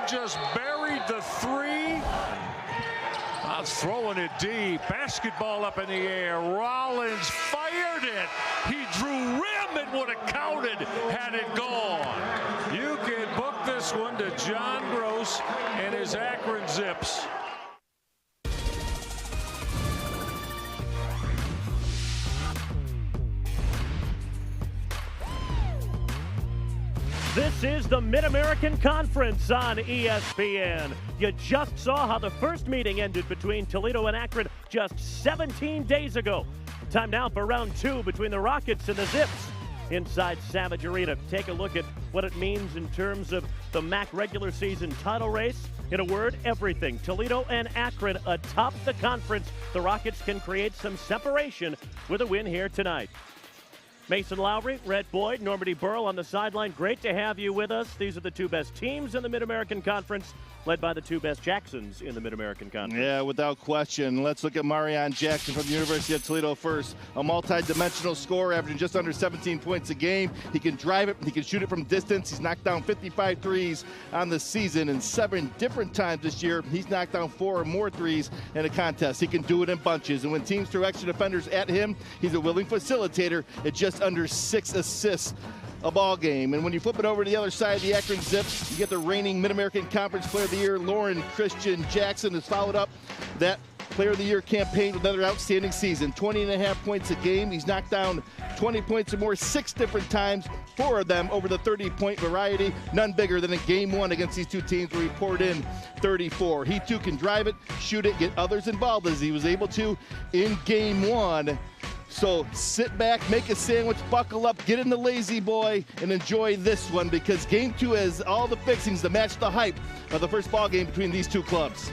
just buried the three. Throwing it deep. Basketball up in the air. Rollins fired it. He drew rim. It would have counted had it gone. You can book this one to John Gross and his Akron Zips. This is the Mid-American Conference on ESPN. You just saw how the first meeting ended between Toledo and Akron just 17 days ago. Time now for round two between the Rockets and the Zips inside Savage Arena. Take a look at what it means in terms of the MAC regular season title race. In a word, everything. Toledo and Akron atop the conference. The Rockets can create some separation with a win here tonight. Mason Lowry, Rhett Boyd, Normandy Burrell on the sideline. Great to have you with us. These are the two best teams in the Mid-American Conference, led by the two best Jacksons in the Mid-American Conference. Yeah, without question. Let's look at Marion Jackson from the University of Toledo first. A multi-dimensional scorer, averaging just under 17 points a game. He can drive it. He can shoot it from distance. He's knocked down 55 threes on the season, and 7 different times this year, he's knocked down 4 or more threes in a contest. He can do it in bunches, and when teams throw extra defenders at him, he's a willing facilitator at just under 6 assists a ball game. And when you flip it over to the other side of the Akron Zips, you get the reigning Mid-American Conference Player of the Year. Lauren Christian Jackson has followed up that Player of the Year campaign with another outstanding season. 20.5 points a game. He's knocked down 20 points or more 6 different times, 4 of them over the 30-point variety. None bigger than in game 1 against these two teams where he poured in 34. He too can drive it, shoot it, get others involved as he was able to in game 1. So sit back, make a sandwich, buckle up, get in the lazy boy, and enjoy this one, because game 2 has all the fixings to match the hype of the first ball game between these two clubs.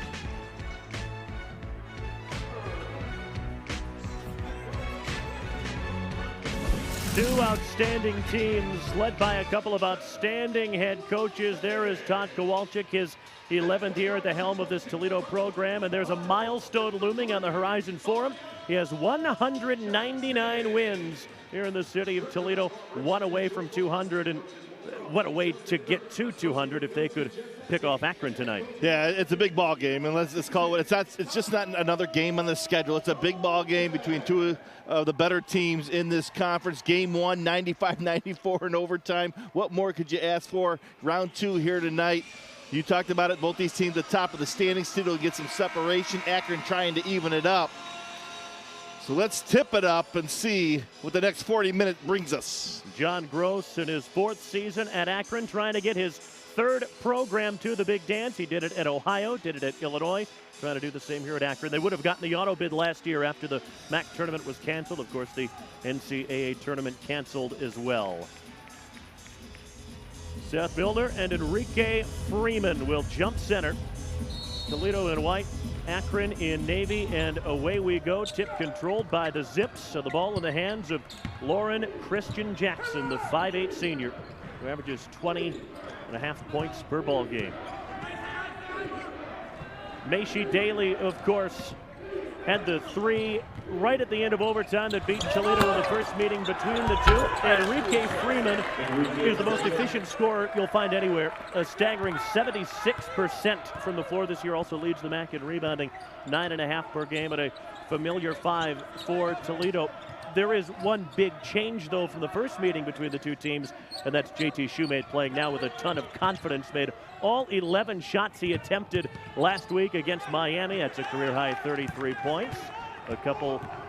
Two outstanding teams led by a couple of outstanding head coaches. There is Todd Kowalczyk, his 11th year at the helm of this Toledo program, and there's a milestone looming on the horizon for him. He has 199 wins here in the city of Toledo, one away from 200, and what a way to get to 200 if they could pick off Akron tonight. Yeah, it's a big ball game, and let's call it what it's not. It's just not another game on the schedule. It's a big ball game between two of the better teams in this conference. Game 1, 95-94 in overtime. What more could you ask for? Round 2 here tonight. You talked about it. Both these teams at the top of the standings. Toledo get some separation. Akron trying to even it up. So let's tip it up and see what the next 40 minutes brings us. John Gross in his 4th season at Akron, trying to get his 3rd program to the big dance. He did it at Ohio, did it at Illinois, trying to do the same here at Akron. They would have gotten the auto bid last year after the MAC tournament was canceled. Of course, the NCAA tournament canceled as well. Seth Milner and Enrique Freeman will jump center. Toledo in white, Akron in navy, and away we go. Tip controlled by the Zips. So the ball in the hands of Lauren Christian Jackson, the 5'8 senior, who averages 20.5 points per ball game. Macy Daly, of course, had the 3 right at the end of overtime that beat Toledo in the first meeting between the two. And Enrique Freeman is the most efficient scorer you'll find anywhere. A staggering 76% from the floor this year. Also leads the MAC in rebounding, 9.5 per game, and a familiar 5 for Toledo. There is one big change, though, from the first meeting between the two teams, and that's JT Shoemate playing now with a ton of confidence. Made all 11 shots he attempted last week against Miami. That's a career-high 33 points.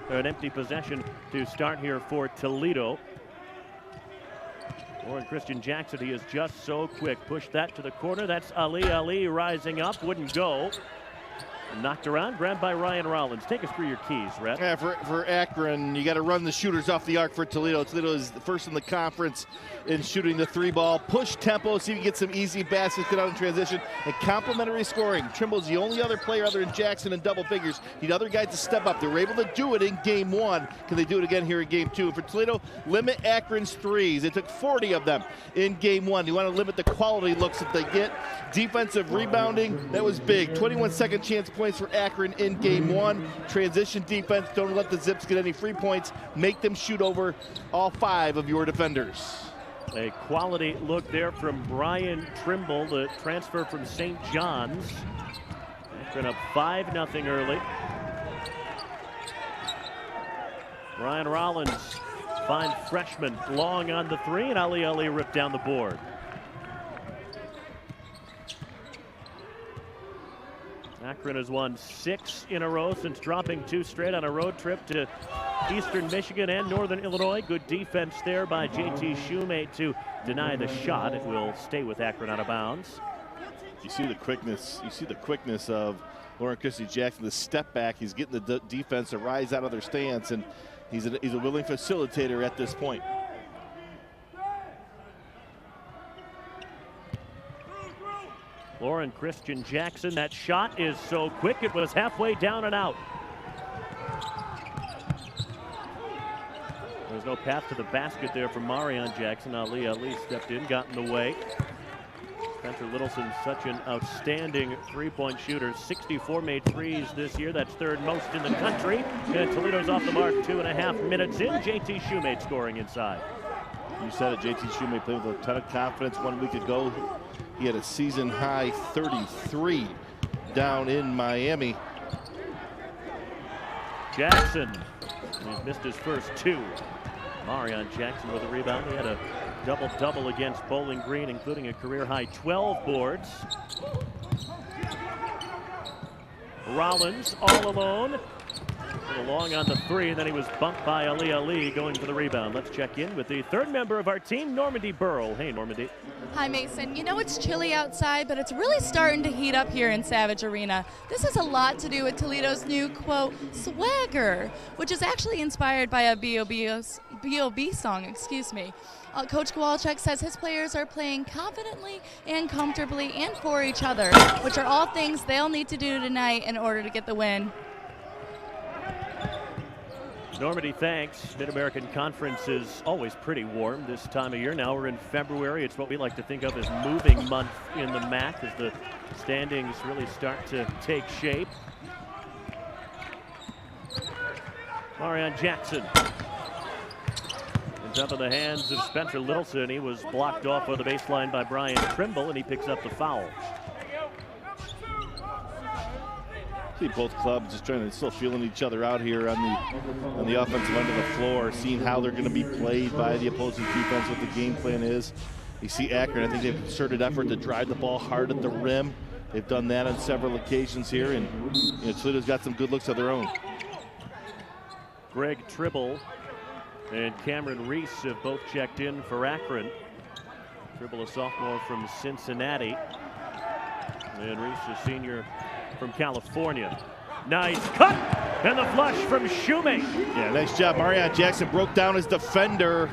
An empty possession to start here for Toledo. Lauren Christian Jackson, he is just so quick. Pushed that to the corner. That's Ali rising up. Wouldn't go. Knocked around, grabbed by Ryan Rollins. Take us through your keys, Rhett. Yeah, for Akron, you got to run the shooters off the arc for Toledo. Toledo is the first in the conference in shooting the 3-ball. Push tempo, so you can get some easy baskets, get out in transition, and complementary scoring. Trimble's the only other player other than Jackson in double figures. Need other guys to step up. They were able to do it in game 1. Can they do it again here in game 2? And for Toledo, limit Akron's threes. They took 40 of them in game 1. You want to limit the quality looks that they get. Defensive rebounding, that was big. 21 second chance points for Akron in game 1. Transition defense, don't let the Zips get any free points. Make them shoot over all 5 of your defenders. A quality look there from Brian Trimble, the transfer from St. John's. Akron up 5-0 early. Ryan Rollins, fine freshman, long on the three, and Ali ripped down the board. Akron has won 6 in a row since dropping 2 straight on a road trip to Eastern Michigan and Northern Illinois. Good defense there by JT Shoemate to deny the shot. It will stay with Akron out of bounds. You see the quickness. You see the quickness of Lauren Christie Jackson. The step back. He's getting the defense to rise out of their stance, and he's a willing facilitator at this point. Lauren Christian Jackson, that shot is so quick it was halfway down and out. There's no path to the basket there for Marion Jackson. Ali stepped in, got in the way. Spencer Littleson, such an outstanding three-point shooter. 64 made threes this year. That's third most in the country. And Toledo's off the mark 2.5 minutes in. JT Shoemate scoring inside. You said it, JT Shoemate played with a ton of confidence 1 week ago. He had a season-high 33 down in Miami. Jackson, he's missed his first 2. Marion Jackson with a rebound. He had a double-double against Bowling Green, including a career-high 12 boards. Rollins all alone. A little long on the three, and then he was bumped by Ali going for the rebound. Let's check in with the third member of our team, Normandy Burrell. Hey, Normandy. Hi, Mason. You know it's chilly outside, but it's really starting to heat up here in Savage Arena. This has a lot to do with Toledo's new, quote, swagger, which is actually inspired by a B.O.B. song, excuse me. Coach Kowalczyk says his players are playing confidently and comfortably and for each other, which are all things they'll need to do tonight in order to get the win. Normandy, thanks. Mid-American Conference is always pretty warm this time of year. Now we're in February. It's what we like to think of as moving month in the MAC as the standings really start to take shape. Marion Jackson. Ends up in the hands of Spencer Littleson. He was blocked off on the baseline by Brian Trimble, and he picks up the foul. See both clubs just trying to still feeling each other out here on the offensive end of the floor, seeing how they're going to be played by the opposing defense, what the game plan is. You see Akron, I think they've concerted effort to drive the ball hard at the rim. They've done that on several occasions here, and Toledo's got some good looks of their own. Greg Tribble and Cameron Reese have both checked in for Akron. Tribble, a sophomore from Cincinnati, and Reese, a senior from California. Nice cut, and the flush from Shoemate. Yeah, nice job. Marion Jackson broke down his defender.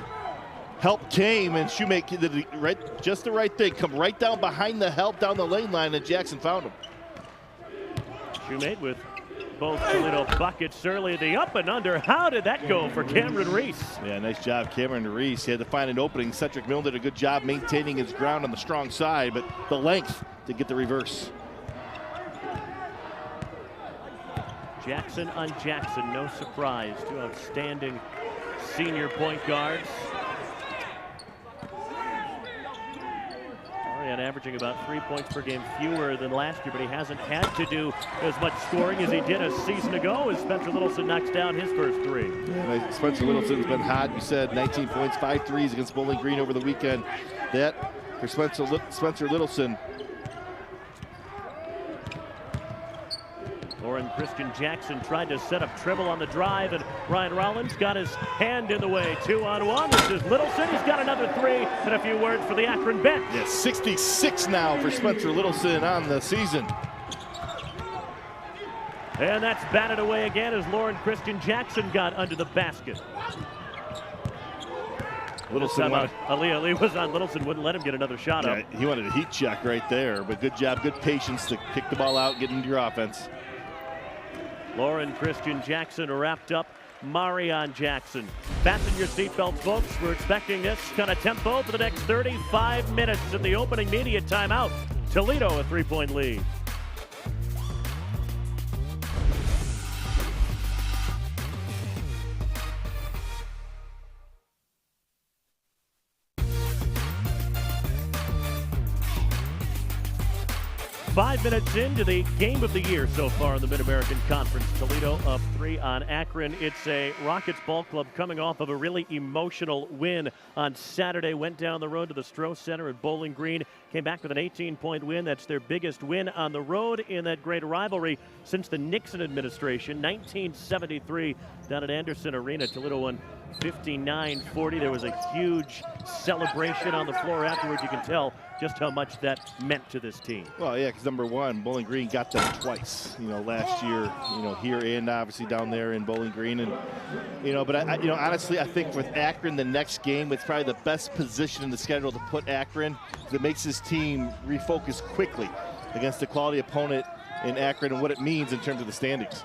Help came, and Shoemate did just the right thing. Come right down behind the help down the lane line, and Jackson found him. Shoemate with both Toledo buckets early. The up and under. How did that go for Cameron Reese? Yeah, nice job, Cameron Reese. He had to find an opening. Cedric Milne did a good job maintaining his ground on the strong side, but the length to get the reverse. Jackson on Jackson, no surprise. Two outstanding senior point guards. Marion averaging about 3 points per game fewer than last year, but he hasn't had to do as much scoring as he did a season ago as Spencer Littleson knocks down his first 3. Yeah, Spencer Littleton's been hot. You said 19 points, 5 threes against Bowling Green over the weekend. That for Spencer Littleson. Lauren Christian Jackson tried to set up Tribble on the drive, and Ryan Rollins got his hand in the way. 2-on-1. This is Littleson. He's got another 3, and a few words for the Akron bench. Yeah, 66 now for Spencer Littleson on the season. And that's batted away again as Lauren Christian Jackson got under the basket. Littleson Ali was on Littleson, wouldn't let him get another shot up. He wanted a heat check right there, but good job, good patience to kick the ball out, get into your offense. Lauren Christian Jackson wrapped up Marion Jackson. Fasten your seatbelts, folks. We're expecting this kind of tempo for the next 35 minutes in the opening media timeout. Toledo a 3-point lead. 5 minutes into the game of the year so far in the Mid-American Conference. Toledo up 3 on Akron. It's a Rockets ball club coming off of a really emotional win on Saturday. Went down the road to the Stroh Center at Bowling Green. Came back with an 18-point win. That's their biggest win on the road in that great rivalry since the Nixon administration. 1973 down at Anderson Arena. Toledo won 59-40. There was a huge celebration on the floor afterwards. You can tell just how much that meant to this team. Well, yeah, because number one, Bowling Green got them twice, last year, here and obviously down there in Bowling Green. And, but honestly, I think with Akron, the next game, it's probably the best position in the schedule to put Akron. It makes this team refocus quickly against a quality opponent in Akron and what it means in terms of the standings.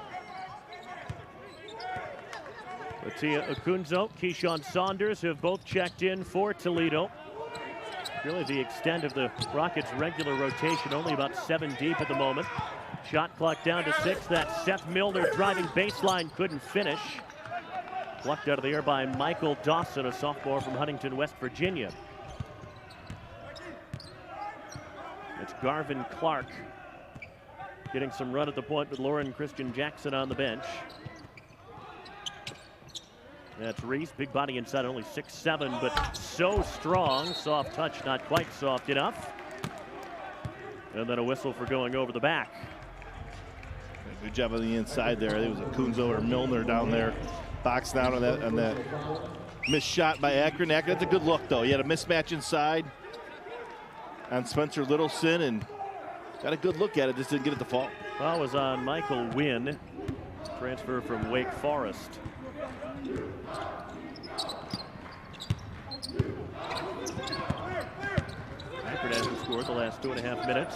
Mattia Akunzo, Keyshawn Saunders have both checked in for Toledo. Really the extent of the Rockets' regular rotation, only about 7 deep at the moment. Shot clock down to 6. That Seth Milner driving baseline couldn't finish. Plucked out of the air by Michael Dawson, a sophomore from Huntington, West Virginia. It's Garvin Clark getting some run at the point with Lauren Christian Jackson on the bench. That's Reese, big body inside, only 6'7", but so strong. Soft touch, not quite soft enough. And then a whistle for going over the back. Good job on the inside there. It was Akunzo or Milner down there, boxed down on that missed shot by Akron. That's a good look, though. He had a mismatch inside on Spencer Littleson and got a good look at it, just didn't get it to fall. Foul was on Michael Wynn, transfer from Wake Forest. Akron hasn't scored the last 2.5 minutes.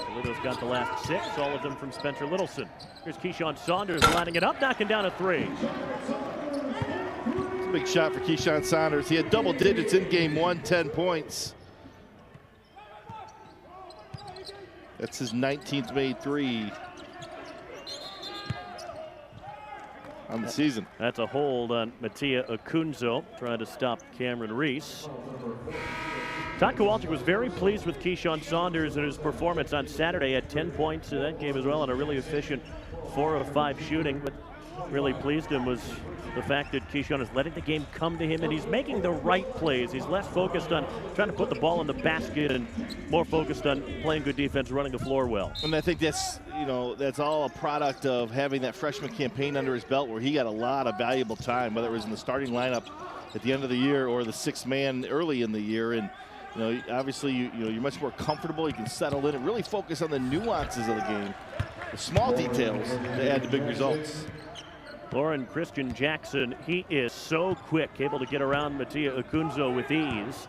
Toledo's got the last 6, all of them from Spencer Littleson. Here's Keyshawn Saunders lining it up, knocking down a 3. It's a big shot for Keyshawn Saunders. He had double digits in game 1, 10 points. That's his 19th made 3 on the season. That's a hold on Mattia Akunzo, trying to stop Cameron Reese. Todd Kowalczyk was very pleased with Keyshawn Saunders and his performance on Saturday at 10 points in that game as well, and a really efficient 4 of 5 shooting. But really pleased him was the fact that Keyshawn is letting the game come to him, and he's making the right plays. He's less focused on trying to put the ball in the basket and more focused on playing good defense, running the floor well. And I think that's, that's all a product of having that freshman campaign under his belt where he got a lot of valuable time, whether it was in the starting lineup at the end of the year or the 6th man early in the year. And obviously you're much more comfortable. You can settle in and really focus on the nuances of the game, the small details that add to big results. Lauren Christian Jackson, he is so quick, able to get around Mattia Akunzo with ease.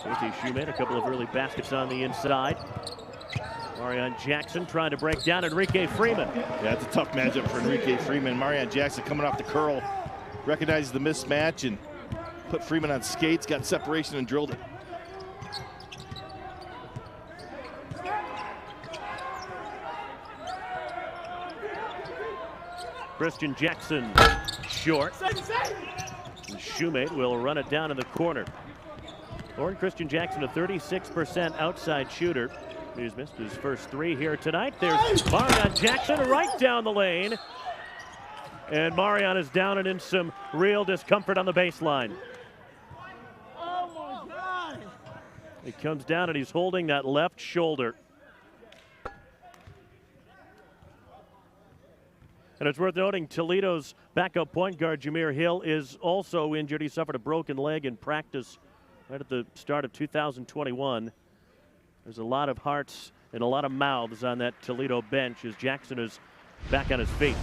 Timothy Shumate, a couple of early baskets on the inside. Marion Jackson trying to break down Enrique Freeman. Yeah, it's a tough matchup for Enrique Freeman. Marion Jackson coming off the curl, recognizes the mismatch and put Freeman on skates, got separation and drilled it. Christian Jackson short. Shumate will run it down in the corner. Lauren Christian Jackson, a 36% outside shooter. He's missed his first 3 here tonight. There's Marion Jackson right down the lane. And Marion is down and in some real discomfort on the baseline. Oh my God! He comes down and he's holding that left shoulder. And it's worth noting Toledo's backup point guard, Jameer Hill, is also injured. He suffered a broken leg in practice right at the start of 2021. There's a lot of hearts and a lot of mouths on that Toledo bench as Jackson is back on his feet.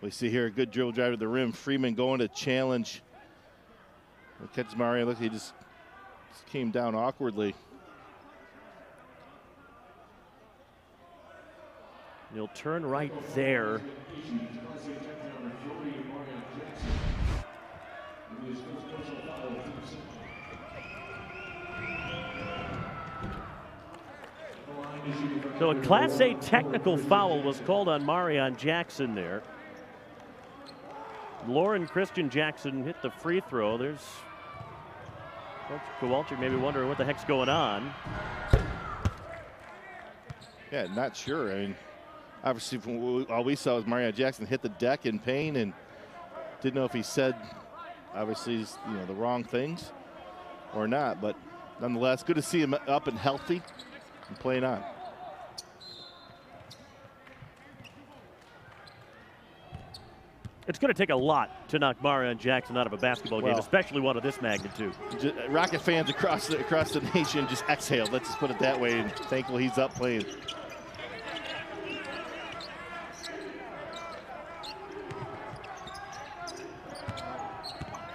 We see here a good dribble drive to the rim. Freeman going to challenge. Catches Mario. Look, he just came down awkwardly. He'll turn right there. So a Class A technical foul was called on Marion Jackson there. Lauren Christian Jackson hit the free throw. There's Kowalczyk maybe wondering what the heck's going on. Yeah, not sure. I mean, obviously, from all we saw was Marianne Jackson hit the deck in pain and didn't know if he said, obviously, the wrong things or not. But nonetheless, good to see him up and healthy and playing on. It's going to take a lot to knock Marianne Jackson out of a basketball game, especially one of this magnitude. Rocket fans across the nation just exhaled. Let's just put it that way. And thankful he's up playing.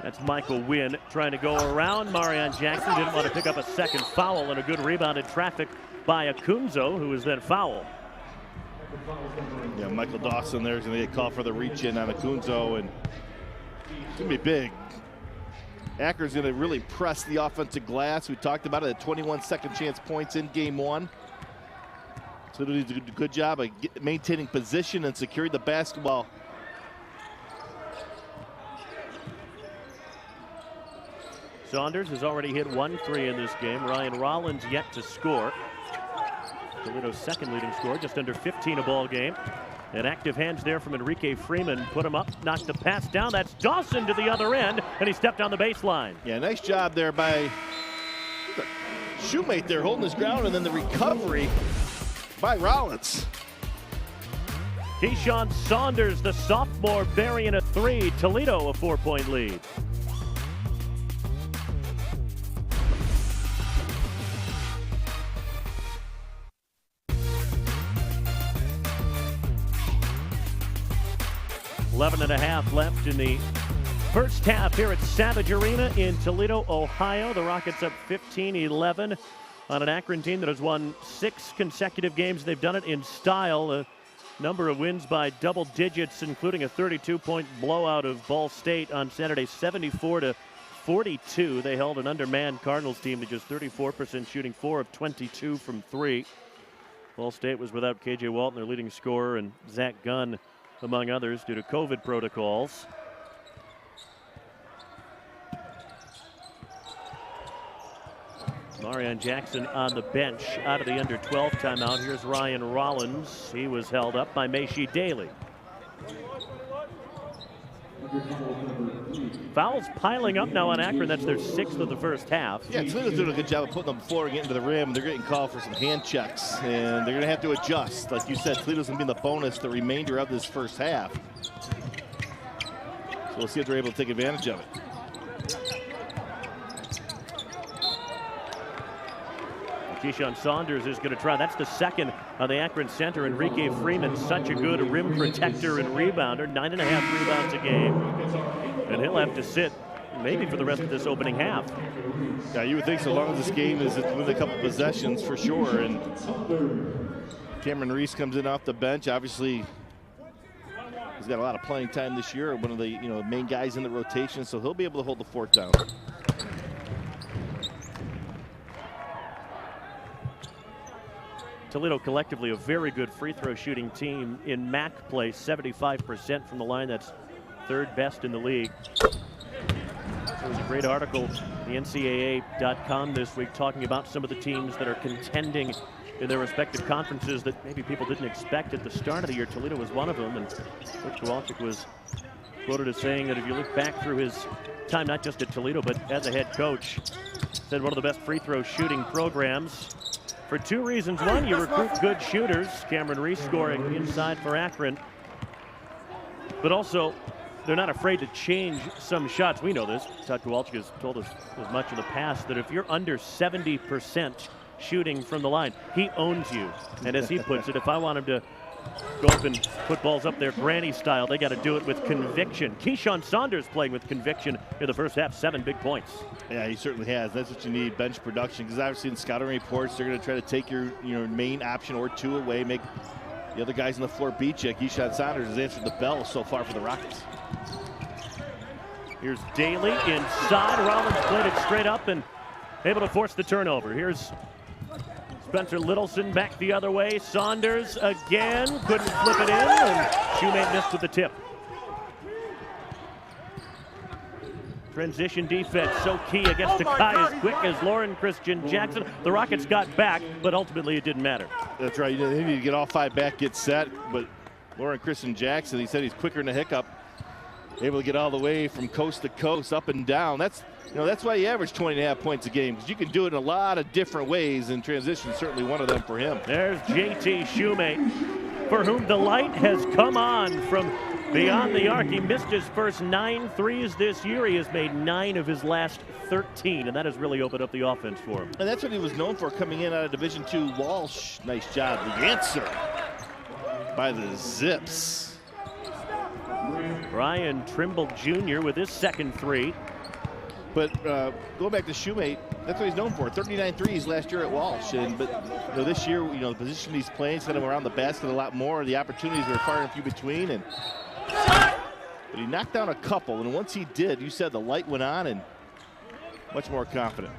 That's Michael Wynn trying to go around Marianne Jackson. Didn't want to pick up a second foul, and a good rebound in traffic by Akunzo, who was then fouled. Yeah, Michael Dawson there is going to get called for the reach-in on Akunzo, and it's going to be big. Akron's going to really press the offensive glass. We talked about it at 21 second chance points in game one. So they did a good job of maintaining position and securing the basketball. Saunders has already hit 1 3 in this game. Ryan Rollins yet to score. Toledo's second leading scorer, just under 15 a ball game. And active hands there from Enrique Freeman. Put him up, knocked the pass down. That's Dawson to the other end, and he stepped on the baseline. Yeah, nice job there by the shoemate there holding his ground, and then the recovery by Rollins. Keyshawn Saunders, the sophomore, burying a 3. Toledo a 4-point lead. .5 left in the first half here at Savage Arena in Toledo, Ohio. The Rockets up 15-11 on an Akron team that has won 6 consecutive games. They've done it in style. A number of wins by double digits, including a 32-point blowout of Ball State on Saturday, 74-42. They held an undermanned Cardinals team to just 34% shooting, 4 of 22 from 3. Ball State was without K.J. Walton, their leading scorer, and Zach Gunn, among others, due to COVID protocols. Marianne Jackson on the bench out of the under-12 timeout. Here's Ryan Rollins. He was held up by Maishi Daly. Fouls piling up now on Akron. That's their 6th of the first half. Yeah, Toledo's doing a good job of putting on the floor and getting to the rim. They're getting called for some hand checks, and they're going to have to adjust. Like you said, Toledo's going to be in the bonus the remainder of this first half. So we'll see if they're able to take advantage of it. Keyshawn Saunders is going to try. That's the second on the Akron center. Enrique Freeman, such a good rim protector and rebounder. 9.5 rebounds a game. And he'll have to sit maybe for the rest of this opening half. Yeah, you would think so long as this game is with a couple possessions for sure. And Cameron Reese comes in off the bench. Obviously, he's got a lot of playing time this year. One of the main guys in the rotation, so he'll be able to hold the fort down. Toledo collectively a very good free throw shooting team in MAC play, 75% from the line. That's 3rd best in the league. There was a great article, the NCAA.com this week, talking about some of the teams that are contending in their respective conferences that maybe people didn't expect at the start of the year. Toledo was one of them, and Coach Kowalczyk was quoted as saying that if you look back through his time, not just at Toledo, but as a head coach, said one of the best free throw shooting programs. For 2 reasons. One, you recruit good shooters. Cameron Reese scoring inside for Akron. But also, they're not afraid to change some shots. We know this. Todd Kowalczyk has told us as much in the past that if you're under 70% shooting from the line, he owns you. And as he puts it, if I want him to go up and put balls up there granny style, they got to do it with conviction. Keyshawn Saunders playing with conviction in the first half, 7 big points. Yeah, he certainly has. That's what you need, bench production, because obviously in scouting reports, they're going to try to take your main option or 2 away, make the other guys on the floor beat you. Keyshawn Saunders has answered the bell so far for the Rockets. Here's Daly inside. Rollins played it straight up and able to force the turnover. Here's Spencer Littleson back the other way. Saunders again, couldn't flip it in, and Shoemate missed with the tip. Transition defense so key against Takai as quick as Lauren Christian Jackson. The Rockets got back, but ultimately it didn't matter. That's right. They need to get all 5 back, get set. But Lauren Christian Jackson, he said he's quicker than a hiccup. Able to get all the way from coast to coast, up and down. That's why he averaged 20.5 points a game, because you can do it in a lot of different ways, and transition is certainly one of them for him. There's JT Shoemate, for whom the light has come on from beyond the arc. He missed his first 9 threes this year. He has made 9 of his last 13, and that has really opened up the offense for him. And that's what he was known for coming in out of Division II. Walsh, nice job. The answer by the Zips. Brian Trimble Jr. with his second 3. But going back to Shoemate, that's what he's known for. 39 threes last year at Walsh. But this year, the position he's playing, set him around the basket a lot more. The opportunities are far and few between. But he knocked down a couple, and once he did, you said the light went on and much more confident.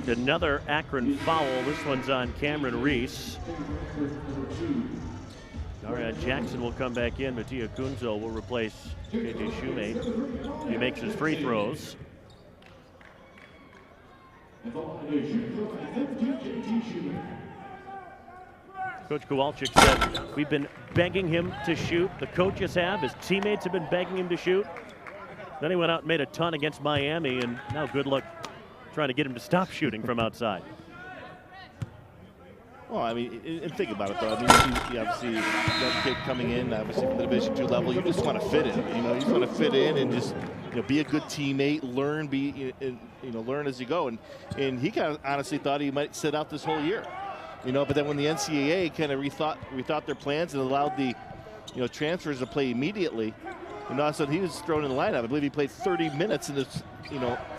Another Akron foul. This one's on Cameron Reese. Daria Jackson will come back in. Mattia Kunzo will replace JJ Shoemate. He makes his free throws. Coach Kowalczyk said, we've been begging him to shoot. The coaches have. His teammates have been begging him to shoot. Then he went out and made a ton against Miami, and now good luck trying to get him to stop shooting from outside. Well, I mean, and think about it, though. I mean, you obviously, young kid coming in, obviously from the Division II level, you just want to fit in. You just want to fit in and just, be a good teammate, learn, learn as you go. And he kind of honestly thought he might sit out this whole year, But then when the NCAA kind of rethought their plans and allowed the, transfers to play immediately, and all of a sudden he was thrown in the lineup. I believe he played 30 minutes in this,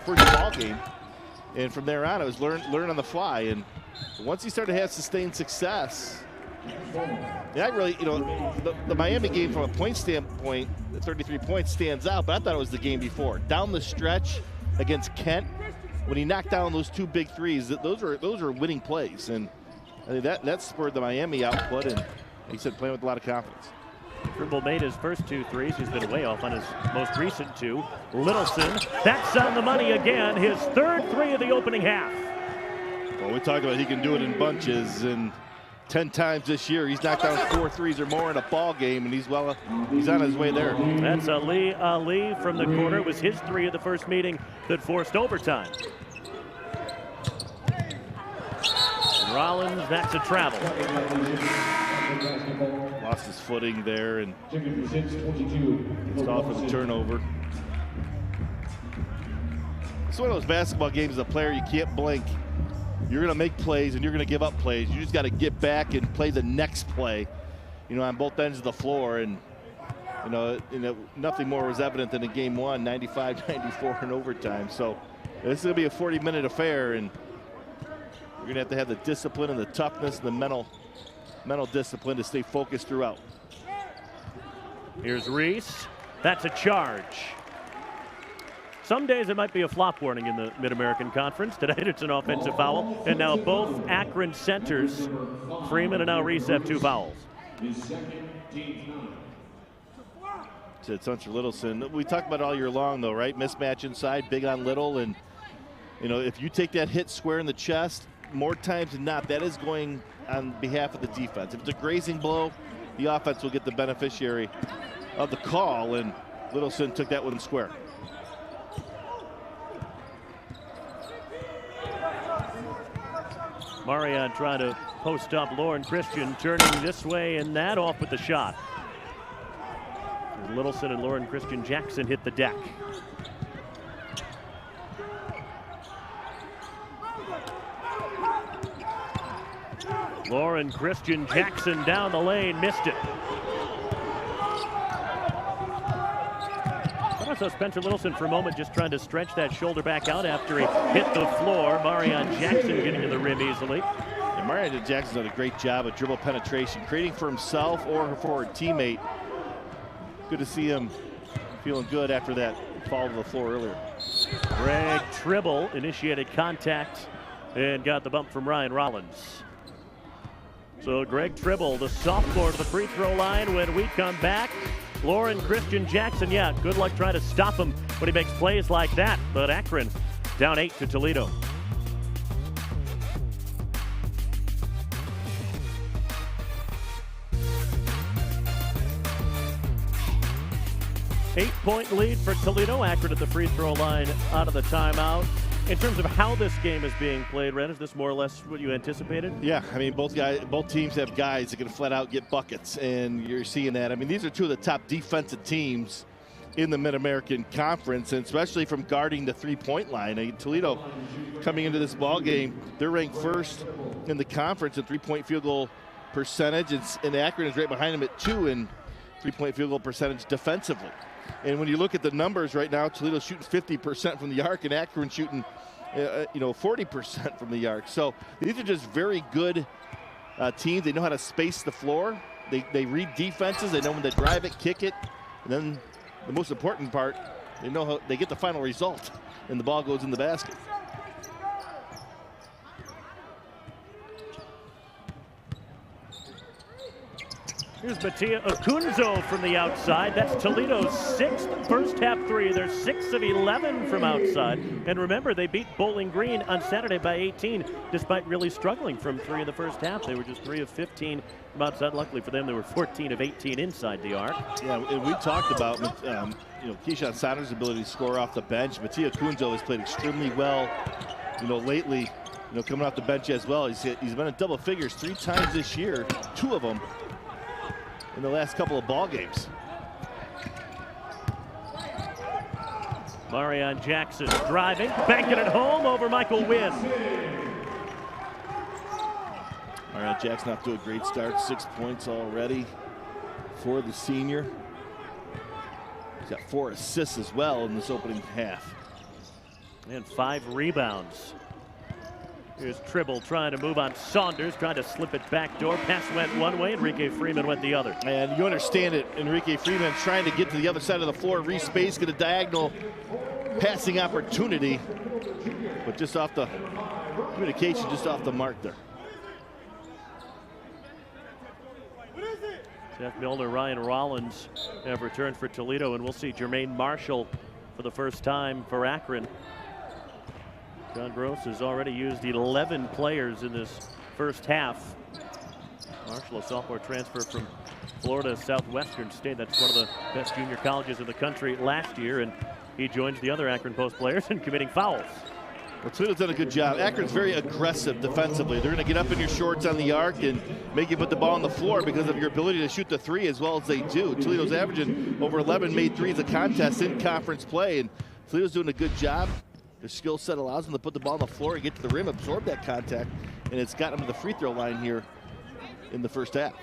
first ball game. And from there on, it was learn on the fly. And once he started to have sustained success, that really, the Miami game from a point standpoint, the 33 points stands out, but I thought it was the game before. Down the stretch against Kent, when he knocked down those 2 big threes, those were winning plays. And I think that spurred the Miami output, and he said playing with a lot of confidence. Trimble made his first 2 threes. He's been way off on his most recent 2. Littleson, that's on the money again. His 3rd 3 of the opening half. Well, we talk about he can do it in bunches, and 10 times this year he's knocked down 4 threes or more in a ball game, and he's on his way there. That's Ali from the corner. It was his 3 of the first meeting that forced overtime. Rollins, that's a travel. Lost his footing there and gets off for the turnover. It's one of those basketball games as a player you can't blink. You're going to make plays and you're going to give up plays. You just got to get back and play the next play, on both ends of the floor. And, nothing more was evident than in game 1, 95-94 in overtime. So this is going to be a 40-minute affair, and you're going to have the discipline and the toughness and the mental discipline to stay focused throughout. Here's Reese. That's a charge. Some days it might be a flop warning in the Mid-American Conference. Tonight it's an offensive foul. And now both Akron centers, Freeman and now Reese, have 2 fouls. It's Hunter Littleson. We talked about it all year long, though, right? Mismatch inside, big on Little. And, if you take that hit square in the chest, more times than not, that is going on behalf of the defense. If it's a grazing blow, the offense will get the beneficiary of the call, and Littleson took that one square. Marion trying to post up Lauren Christian, turning this way and that, off with the shot. Littleson and Lauren Christian Jackson hit the deck. Lauren Christian Jackson down the lane, missed it. I saw Spencer Littleson for a moment just trying to stretch that shoulder back out after he hit the floor. Marion Jackson getting to the rim easily. And Marion Jackson did a great job of dribble penetration, creating for himself or for a teammate. Good to see him feeling good after that fall to the floor earlier. Greg Tribble initiated contact and got the bump from Ryan Rollins. So Greg Tribble, the sophomore, to the free throw line when we come back. Lauren Christian Jackson, yeah, good luck trying to stop him when he makes plays like that. But Akron down 8 to Toledo. Eight-point lead for Toledo. Akron at the free throw line out of the timeout. In terms of how this game is being played, Ren, is this more or less what you anticipated? Yeah, I mean, both teams have guys that can flat out get buckets, and you're seeing that. I mean, these are two of the top defensive teams in the Mid-American Conference, and especially from guarding the three-point line. I mean, Toledo coming into this ball game, they're ranked first in the conference in three-point field goal percentage, and Akron is right behind them at 2 in three-point field goal percentage defensively. And when you look at the numbers right now, Toledo's shooting 50% from the arc, and Akron shooting 40% from the arc. So these are just very good teams. They know how to space the floor. They read defenses. They know when to drive it, kick it, and then the most important part, they know how they get the final result, and the ball goes in the basket. Here's Mattia Acunzo from the outside. That's Toledo's 6th first half three. They're 6 of 11 from outside. And remember, they beat Bowling Green on Saturday by 18, despite really struggling from 3 in the first half. They were just 3 of 15 from outside. Luckily for them, they were 14 of 18 inside the arc. Yeah, and we talked about Keyshawn Saunders' ability to score off the bench. Mattia Acunzo has played extremely well, lately. Coming off the bench as well. He's been in double figures 3 times this year, 2 of them in the last couple of ball games. Marion Jackson driving, banking it home over Michael Wynn. Marion Jackson off to a great start, 6 points already for the senior. He's got 4 assists as well in this opening half. And 5 rebounds. Here's Tribble trying to move on Saunders, trying to slip it back door. Pass went one way, Enrique Freeman went the other. And you understand it, Enrique Freeman trying to get to the other side of the floor, re-space, get a diagonal passing opportunity, but just off the communication, just off the mark there. Seth Milner, Ryan Rollins have returned for Toledo, and we'll see Jermaine Marshall for the first time for Akron. John Gross has already used 11 players in this first half. Marshall, a sophomore transfer from Florida Southwestern State. That's one of the best junior colleges in the country last year, and he joins the other Akron Post players in committing fouls. Well, Toledo's done a good job. Akron's very aggressive defensively. They're going to get up in your shorts on the arc and make you put the ball on the floor because of your ability to shoot the 3 as well as they do. Toledo's averaging over 11 made threes a contest in conference play, and Toledo's doing a good job. Their skill set allows them to put the ball on the floor and get to the rim, absorb that contact, and it's got them to the free throw line here in the first half.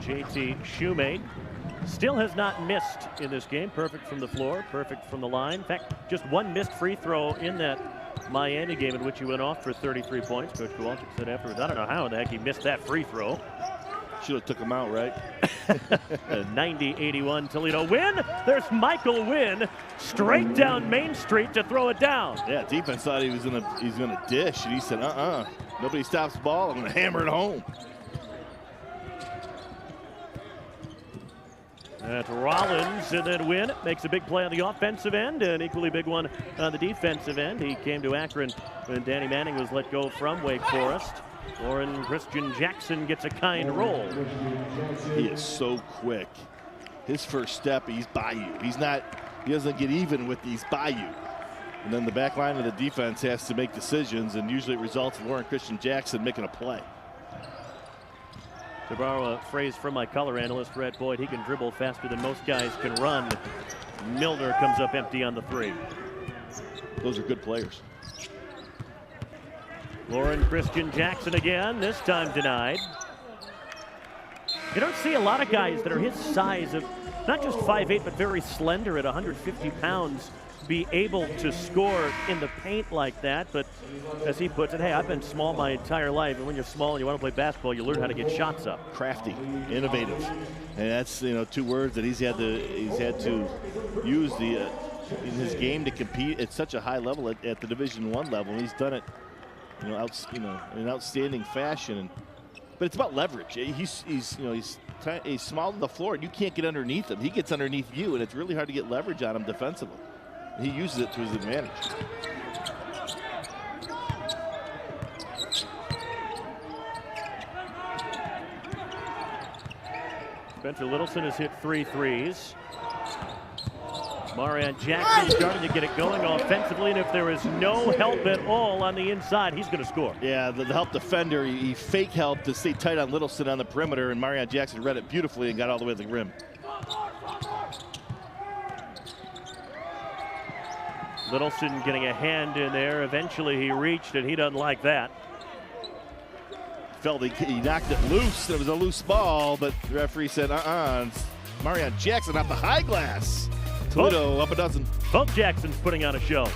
JT Shoemate still has not missed in this game. Perfect from the floor, perfect from the line. In fact, just 1 missed free throw in that Miami game in which he went off for 33 points. Coach Kowalczyk said afterwards, I don't know how in the heck he missed that free throw. Should have took him out, right? 90-81 Toledo win. There's Michael Wynn straight down Main Street to throw it down. Yeah, defense thought he's gonna dish, and he said, nobody stops the ball. I'm gonna hammer it home. That's Rollins, and then Wynn makes a big play on the offensive end, an equally big one on the defensive end. He came to Akron when Danny Manning was let go from Wake Forest. Lauren Christian Jackson gets a kind roll. He is so quick. His first step, he's by you. He doesn't get even with these by you. And then the back line of the defense has to make decisions, and usually it results in Lauren Christian Jackson making a play. To borrow a phrase from my color analyst, Red Boyd, he can dribble faster than most guys can run. Milner comes up empty on the 3. Those are good players. Lauren Christian Jackson again, this time denied. You don't see a lot of guys that are his size, of not just 5'8", but very slender at 150 pounds, be able to score in the paint like that. But as he puts it, hey, I've been small my entire life, and when you're small and you want to play basketball, you learn how to get shots up. Crafty, innovative, and that's 2 words that he's had to use in his game to compete at such a high level at the Division I level, and he's done it in an outstanding fashion. But it's about leverage. He's small to the floor, and you can't get underneath him. He gets underneath you, and it's really hard to get leverage on him defensively. He uses it to his advantage. Spencer Littleson has hit 3 threes. Marion Jackson starting to get it going offensively, and if there is no help at all on the inside, he's going to score. Yeah, the help defender, he fake helped to stay tight on Littleson on the perimeter, and Marion Jackson read it beautifully and got all the way to the rim. Littleson getting a hand in there. Eventually he reached, and he doesn't like that. Felt he knocked it loose. It was a loose ball, but the referee said, It's Marion Jackson off the high glass. Toledo up a dozen. Both Jacksons putting on a show.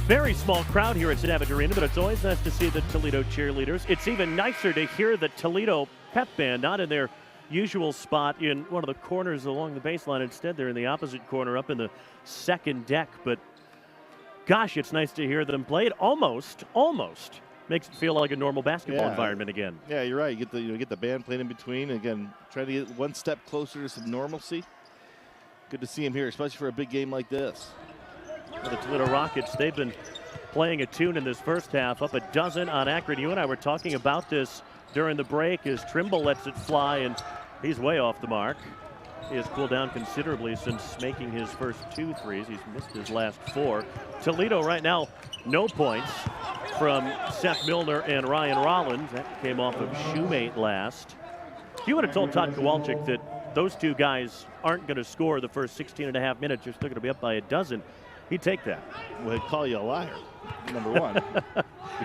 Very small crowd here at Savage Arena, but it's always nice to see the Toledo cheerleaders. It's even nicer to hear the Toledo pep band, not in their usual spot in one of the corners along the baseline. Instead, they're in the opposite corner up in the second deck. But gosh, it's nice to hear them play. It almost makes it feel like a normal basketball environment again. Yeah, you're right. You get the band playing in between. Again, trying to get one step closer to some normalcy. Good to see him here, especially for a big game like this. For the Toledo Rockets, they've been playing a tune in this first half, up a dozen on Akron. You and I were talking about this during the break as Trimble lets it fly, and he's way off the mark. He has cooled down considerably since making his first 2 threes. He's missed his last 4. Toledo right now, no points from Seth Milner and Ryan Rollins. That came off of Shoemate last. If you would have told Todd Kowalczyk that those 2 guys aren't going to score the first 16 and a half minutes, you're still going to be up by a dozen, he'd take that. Well, he'd call you a liar, number one.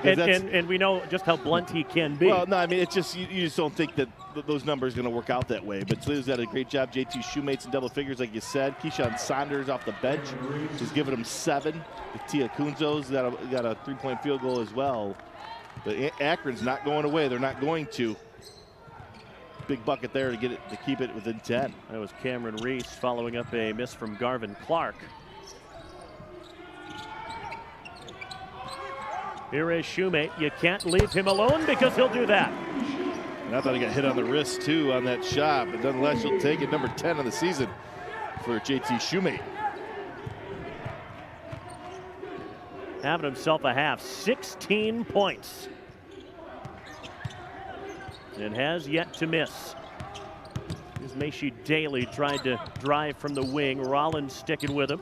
and we know just how blunt he can be. Well, no, I mean, it's just, you just don't think that those numbers are going to work out that way. But Toledo's done a great job. JT Shoemates in double figures, like you said. Keyshawn Saunders off the bench is giving him 7. Tia Kunzo's got a 3-point field goal as well. But Akron's not going away. They're not going to. Big bucket there to keep it within 10. That was Cameron Reese following up a miss from Garvin Clark. Here is Shoemate. You can't leave him alone because he'll do that. And I thought he got hit on the wrist, too, on that shot. But nonetheless, he'll take it. Number 10 of the season for JT Shoemate. Having himself a half. 16 points. And has yet to miss. Here's Macy Daly tried to drive from the wing. Rollins sticking with him.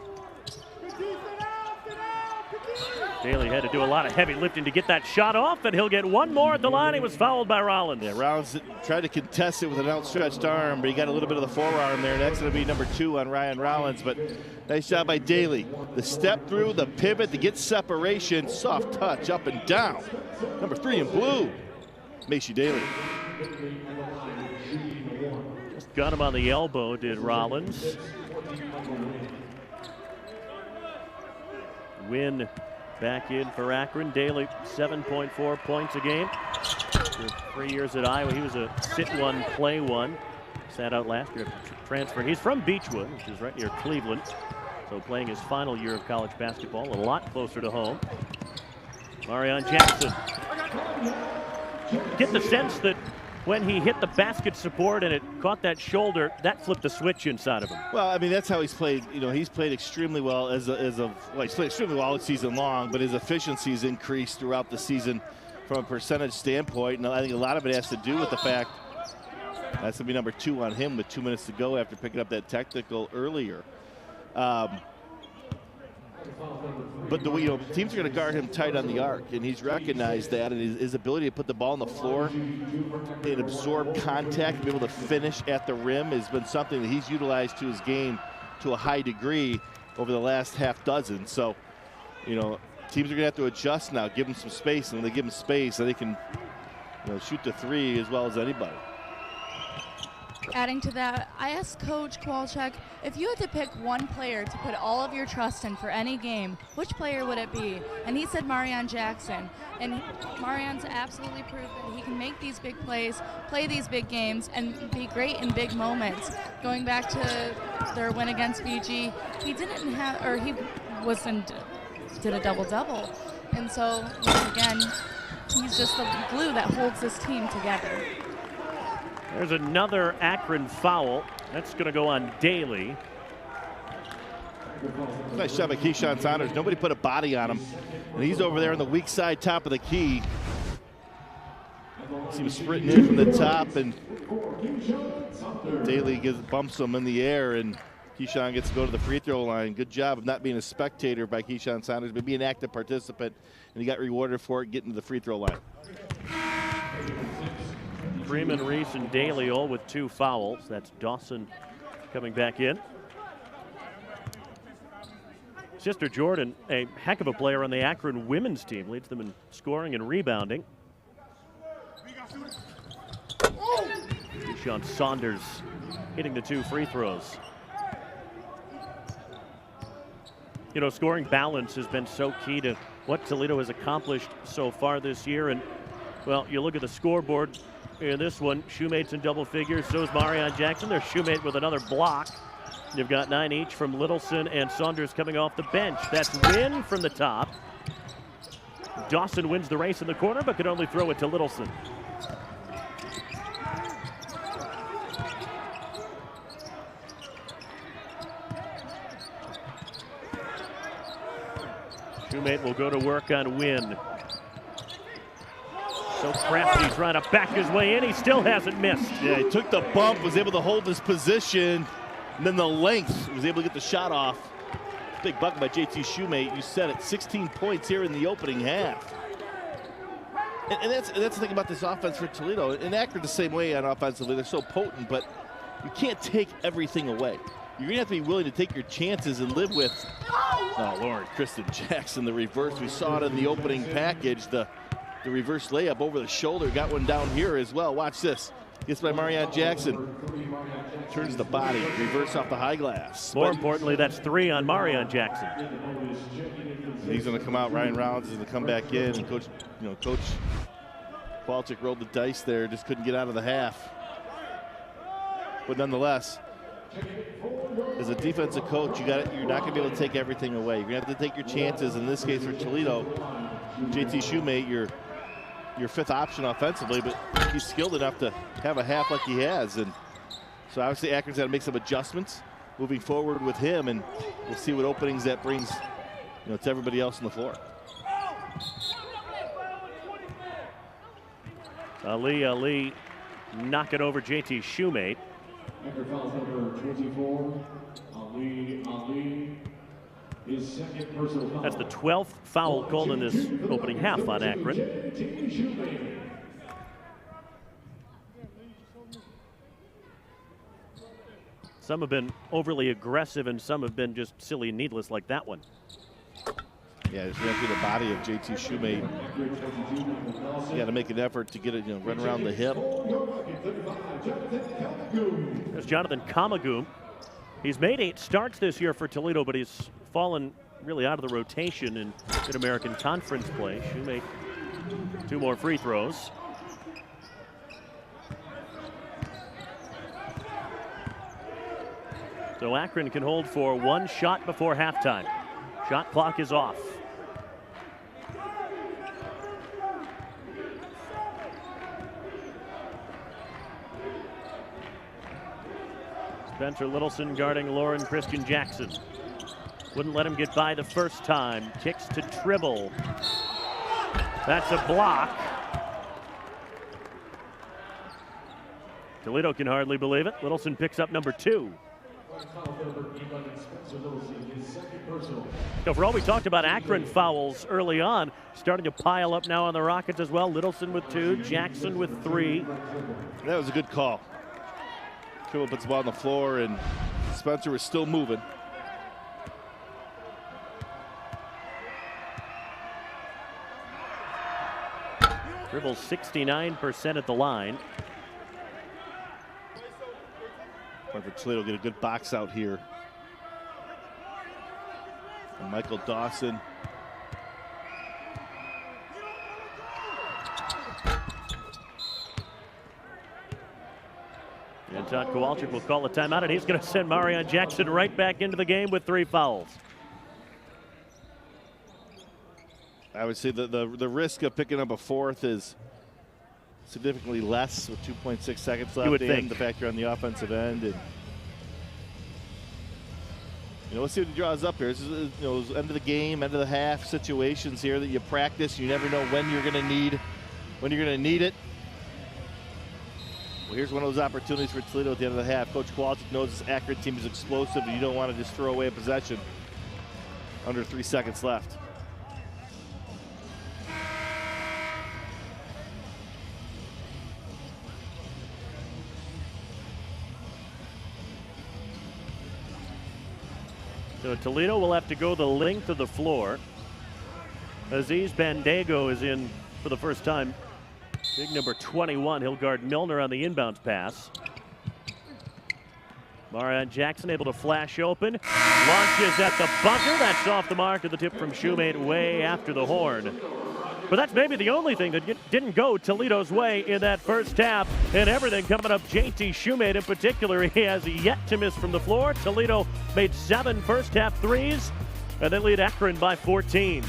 Daly had to do a lot of heavy lifting to get that shot off, and he'll get one more at the line. He was fouled by Rollins. Yeah, Rollins tried to contest it with an outstretched arm, but he got a little bit of the forearm there. That's going to be number 2 on Ryan Rollins, but nice job by Daly. The step through, the pivot to get separation, soft touch up and down. Number 3 in blue, Macy Daly. Just got him on the elbow, did Rollins. Win back in for Akron. Daly, 7.4 points a game. For 3 years at Iowa, he was a sit one, play one. Sat out last year after transfer. He's from Beechwood, which is right near Cleveland. So playing his final year of college basketball, a lot closer to home. Marion Jackson. Get the sense that when he hit the basket support and it caught that shoulder, that flipped the switch inside of him. Well, I mean, that's how he's played. You know, he's played extremely well he's played extremely well all season long, but his efficiency's increased throughout the season from a percentage standpoint. And I think a lot of it has to do with the fact that's going to be number 2 on him with 2 minutes to go after picking up that technical earlier. But teams are going to guard him tight on the arc, and he's recognized that, and his ability to put the ball on the floor and absorb contact and be able to finish at the rim has been something that he's utilized to his game to a high degree over the last half dozen. So, teams are going to have to adjust now, give him some space, and when they give him space, they can shoot the 3 as well as anybody. adding to that, I asked Coach Kowalczyk, if you had to pick one player to put all of your trust in for any game, which player would it be? And he said Marion Jackson. And Marion's absolutely proved that he can make these big plays, play these big games, and be great in big moments. Going back to their win against Fiji, he didn't have, or he did a double-double. And so, once again, he's just the glue that holds this team together. There's another Akron foul. That's going to go on Daly. Nice shot by Keyshawn Saunders. Nobody put a body on him. And he's over there on the weak side, top of the key. He was sprinting in from the top, and Daly bumps him in the air, and Keyshawn gets to go to the free throw line. Good job of not being a spectator by Keyshawn Saunders, but being an active participant, and he got rewarded for it, getting to the free throw line. Freeman, Reese, and Daly all with 2 fouls. That's Dawson coming back in. Sister Jordan, a heck of a player on the Akron women's team, leads them in scoring and rebounding. Keyshawn Saunders hitting the 2 free throws. You know, scoring balance has been so key to what Toledo has accomplished so far this year. And, well, you look at the scoreboard in this one, Shoemate's in double figures, so is Marion Jackson. There's Shoemate with another block. You've got 9 each from Littleson and Saunders coming off the bench. That's Wynn from the top. Dawson wins the race in the corner, but could only throw it to Littleson. Shoemate will go to work on Wynn. So crafty trying to back his way in. He still hasn't missed. Yeah, he took the bump, was able to hold his position, and then the length, was able to get the shot off. Big bucket by JT Shoemate. You said it, 16 points here in the opening half. And that's the thing about this offense for Toledo. And Akron the same way on offensively. They're so potent, but you can't take everything away. You're going to have to be willing to take your chances and live with, oh, Lauren Kristen Jackson, the reverse. We saw it in the opening package. The reverse layup over the shoulder, got one down here as well. Watch this. Gets by Marion Jackson. Turns the body, reverse off the high glass. More importantly, that's 3 on Marion Jackson. He's going to come out. Ryan Rollins is going to come back in. And Coach Kowalczyk rolled the dice there, just couldn't get out of the half. But nonetheless, as a defensive coach, you're not going to be able to take everything away. You're going to have to take your chances. In this case for Toledo, JT Shoemate, your 5th option offensively, but he's skilled enough to have a half like he has. And so obviously Akron's got to make some adjustments moving forward with him, and we'll see what openings that brings, to everybody else on the floor. Ali knock it over JT Shoemate. After foul number 24, Ali. His second personal foul. That's the 12th foul called in this opening half on Akron. Some have been overly aggressive and some have been just silly and needless like that one. Yeah, just ran through the body of JT Shoemate. You got to make an effort to get it, run around the hip. There's Jonathan Kamagoum. He's made 8 starts this year for Toledo, but he's fallen really out of the rotation in Mid-American Conference play. Shoemate, 2 more free throws. So Akron can hold for 1 shot before halftime. Shot clock is off. Spencer Littleson guarding Lauren Christian Jackson. Wouldn't let him get by the first time. Kicks to Tribble. That's a block. Toledo can hardly believe it. Littleson picks up number 2. So for all we talked about Akron fouls early on, starting to pile up now on the Rockets as well. Littleson with 2, Jackson with 3. That was a good call. Tribble puts the ball on the floor, and Spencer was still moving. Tribble 69% at the line. For Toledo, get a good box out here. And Michael Dawson. And Todd Kowalczyk will call a timeout, and he's going to send Marion Jackson right back into the game with 3 fouls. I would say the risk of picking up a 4th is significantly less with 2.6 seconds left. You would think. The fact you're on the offensive end, and let's see what he draws up here. This is those end of the game, end of the half situations here that you practice. You never know when you're going to need it. Well, here's one of those opportunities for Toledo at the end of the half. Coach Kowalczyk knows this Akron team is explosive, and you don't want to just throw away a possession under 3 seconds left. So Toledo will have to go the length of the floor. Aziz Bandago is in for the first time. Big number 21. He'll guard Milner on the inbounds pass. Marion Jackson able to flash open. Launches at the buzzer. That's off the mark of the tip from Shoemate way after the horn. But that's maybe the only thing that didn't go Toledo's way in that first half. And everything coming up JT Shoemate in particular. He has yet to miss from the floor. Toledo made 7 first half threes, and they lead Akron by 14.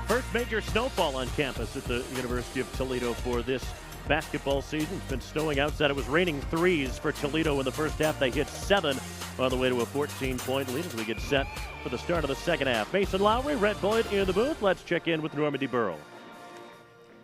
First major snowfall on campus at the University of Toledo for this basketball season. It's been snowing outside. It was raining 3s for Toledo in the first half. They hit 7 on the way to a 14-point lead as we get set for the start of the second half. Mason Lowry, Rhett Boyd in the booth. Let's check in with Normandy Burrow.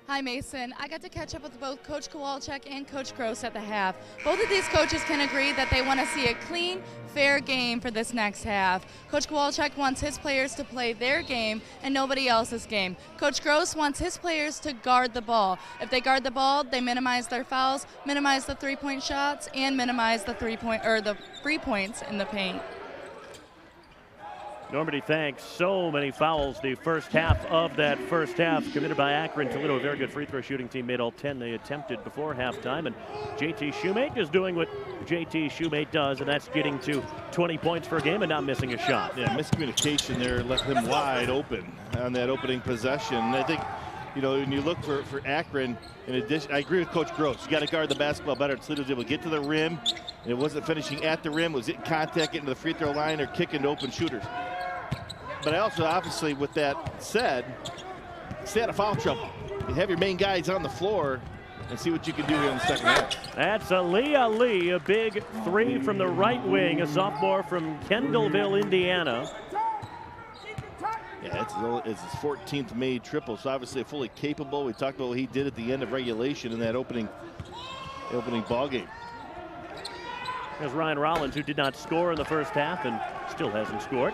Hi, Mason. I got to catch up with both Coach Kowalczyk and Coach Gross at the half. Both of these coaches can agree that they want to see a clean, fair game for this next half. Coach Kowalczyk wants his players to play their game and nobody else's game. Coach Gross wants his players to guard the ball. If they guard the ball, they minimize their fouls, minimize the three-point shots, and minimize the free points in the paint. Normandy, thanks. So many fouls the first half of that first half committed by Akron. Toledo, a very good free throw shooting team, made all 10 they attempted before halftime. And JT Shoemate is doing what JT Shoemate does, and that's getting to 20 points per game and not missing a shot. Yeah, miscommunication there left him wide open on that opening possession. And I think, when you look for Akron, in addition, I agree with Coach Gross. You got to guard the basketball better. Toledo was able to get to the rim. And it wasn't finishing at the rim. It was in contact, getting to the free throw line, or kicking to open shooters. But I also, obviously, with that said, stay out of foul trouble. You have your main guys on the floor and see what you can do here in the second half. That's Aaliyah Lee, a big 3 from the right wing, a sophomore from Kendallville, Indiana. Yeah, it's his 14th made triple, so obviously fully capable. We talked about what he did at the end of regulation in that opening ball game. There's Ryan Rollins, who did not score in the first half and still hasn't scored.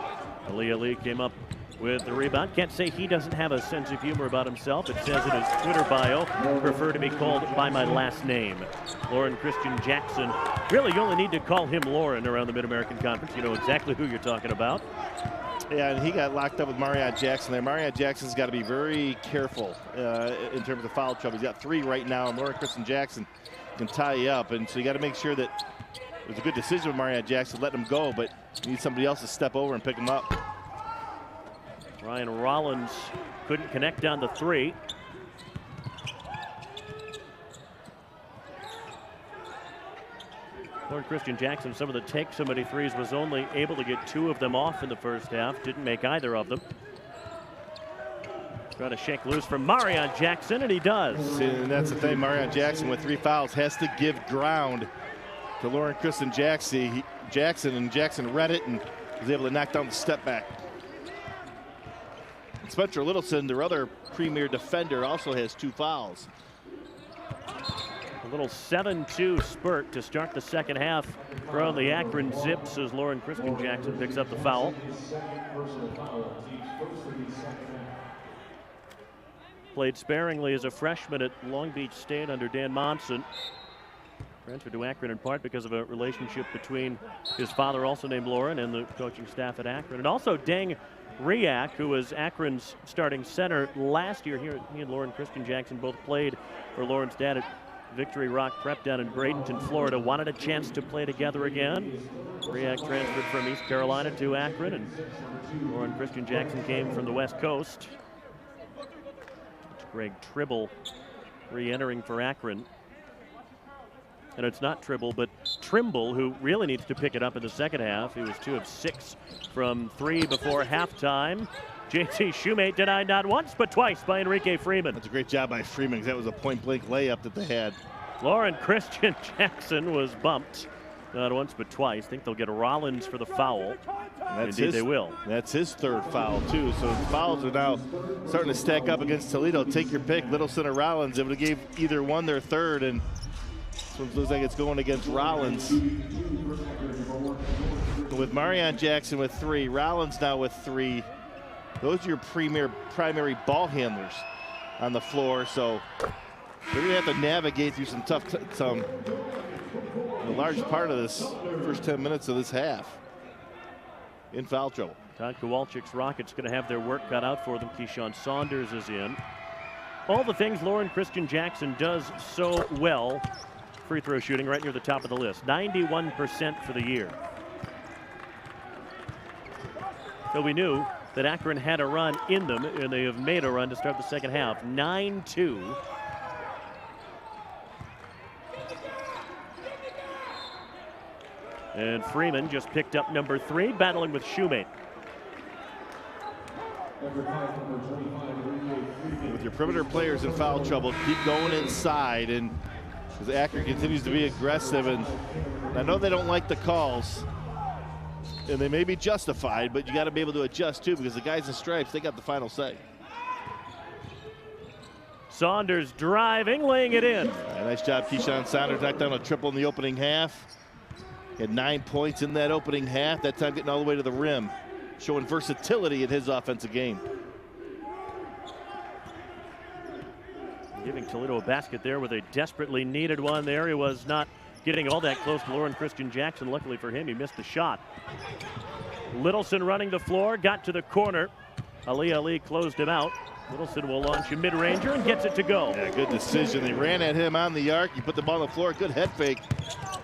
Aaliyah Lee came up with the rebound. Can't say he doesn't have a sense of humor about himself. It says in his Twitter bio, prefer to be called by my last name. Lauren Christian Jackson. Really, you only need to call him Lauren around the Mid-American Conference. You know exactly who you're talking about. Yeah, and he got locked up with Marion Jackson there. Marion Jackson's got to be very careful in terms of foul trouble. He's got 3 right now, and Lauren Christian Jackson can tie you up. And so you got to make sure that it was a good decision with Marion Jackson, let him go, but you need somebody else to step over and pick him up. Ryan Rollins couldn't connect on the 3. Lord Christian Jackson, some of the take so many threes, was only able to get 2 of them off in the first half. Didn't make either of them. Trying to shake loose from Marion Jackson, and he does. See, and that's the thing, Marion Jackson with 3 fouls has to give ground to Lauren Christian Jackson, and Jackson read it and was able to knock down the step back. And Spencer Littleson, their other premier defender, also has 2 fouls. A little 7-2 spurt to start the second half from the Akron Zips as Lauren Christian Jackson picks up the foul. Played sparingly as a freshman at Long Beach State under Dan Monson. Transferred to Akron in part because of a relationship between his father, also named Lauren, and the coaching staff at Akron. And also Deng Riak, who was Akron's starting center last year. Here, he and Lauren Christian Jackson both played for Lauren's dad at Victory Rock Prep down in Bradenton, Florida. Wanted a chance to play together again. Riak transferred from East Carolina to Akron, and Lauren Christian Jackson came from the West Coast. It's Greg Tribble re-entering for Akron. And it's not Tribble, but Trimble, who really needs to pick it up in the second half. He was 2 of 6 from 3 before halftime. JT Shoemate denied not once, but twice by Enrique Freeman. That's a great job by Freeman, because that was a point-blank layup that they had. Lauren Christian Jackson was bumped. Not once, but twice. I think they'll get Rollins for the foul. Indeed, they will. That's his 3rd foul, too. So the fouls are now starting to stack up against Toledo. Take your pick, Littleson or Rollins. It would have gave either one their 3rd, and this one looks like it's going against Rollins. With Marion Jackson with 3, Rollins now with 3. Those are your primary ball handlers on the floor. So they're going to have to navigate through some a large part of this first 10 minutes of this half in foul trouble. Todd Kowalczyk's Rockets going to have their work cut out for them. Keyshawn Saunders is in. All the things Lauren Christian Jackson does so well. Free throw shooting right near the top of the list. 91% for the year. So we knew that Akron had a run in them, and they have made a run to start the second half. 9-2. And Freeman just picked up number 3, battling with Shoemate. With your perimeter players in foul trouble, keep going inside, and as Akron continues to be aggressive, and I know they don't like the calls, and they may be justified, but you got to be able to adjust too, because the guys in stripes, they got the final say. Saunders driving, laying it in. Nice job, Keyshawn Saunders. Knocked down a triple in the opening half. He had 9 points in that opening half, that time getting all the way to the rim, showing versatility in his offensive game. Giving Toledo a basket there with a desperately needed one there. He was not getting all that close to Lauren Christian Jackson. Luckily for him, he missed the shot. Littleson running the floor, got to the corner. Ali closed him out. Littleson will launch a mid-ranger and gets it to go. Yeah, good decision. They ran at him on the arc. You put the ball on the floor. Good head fake.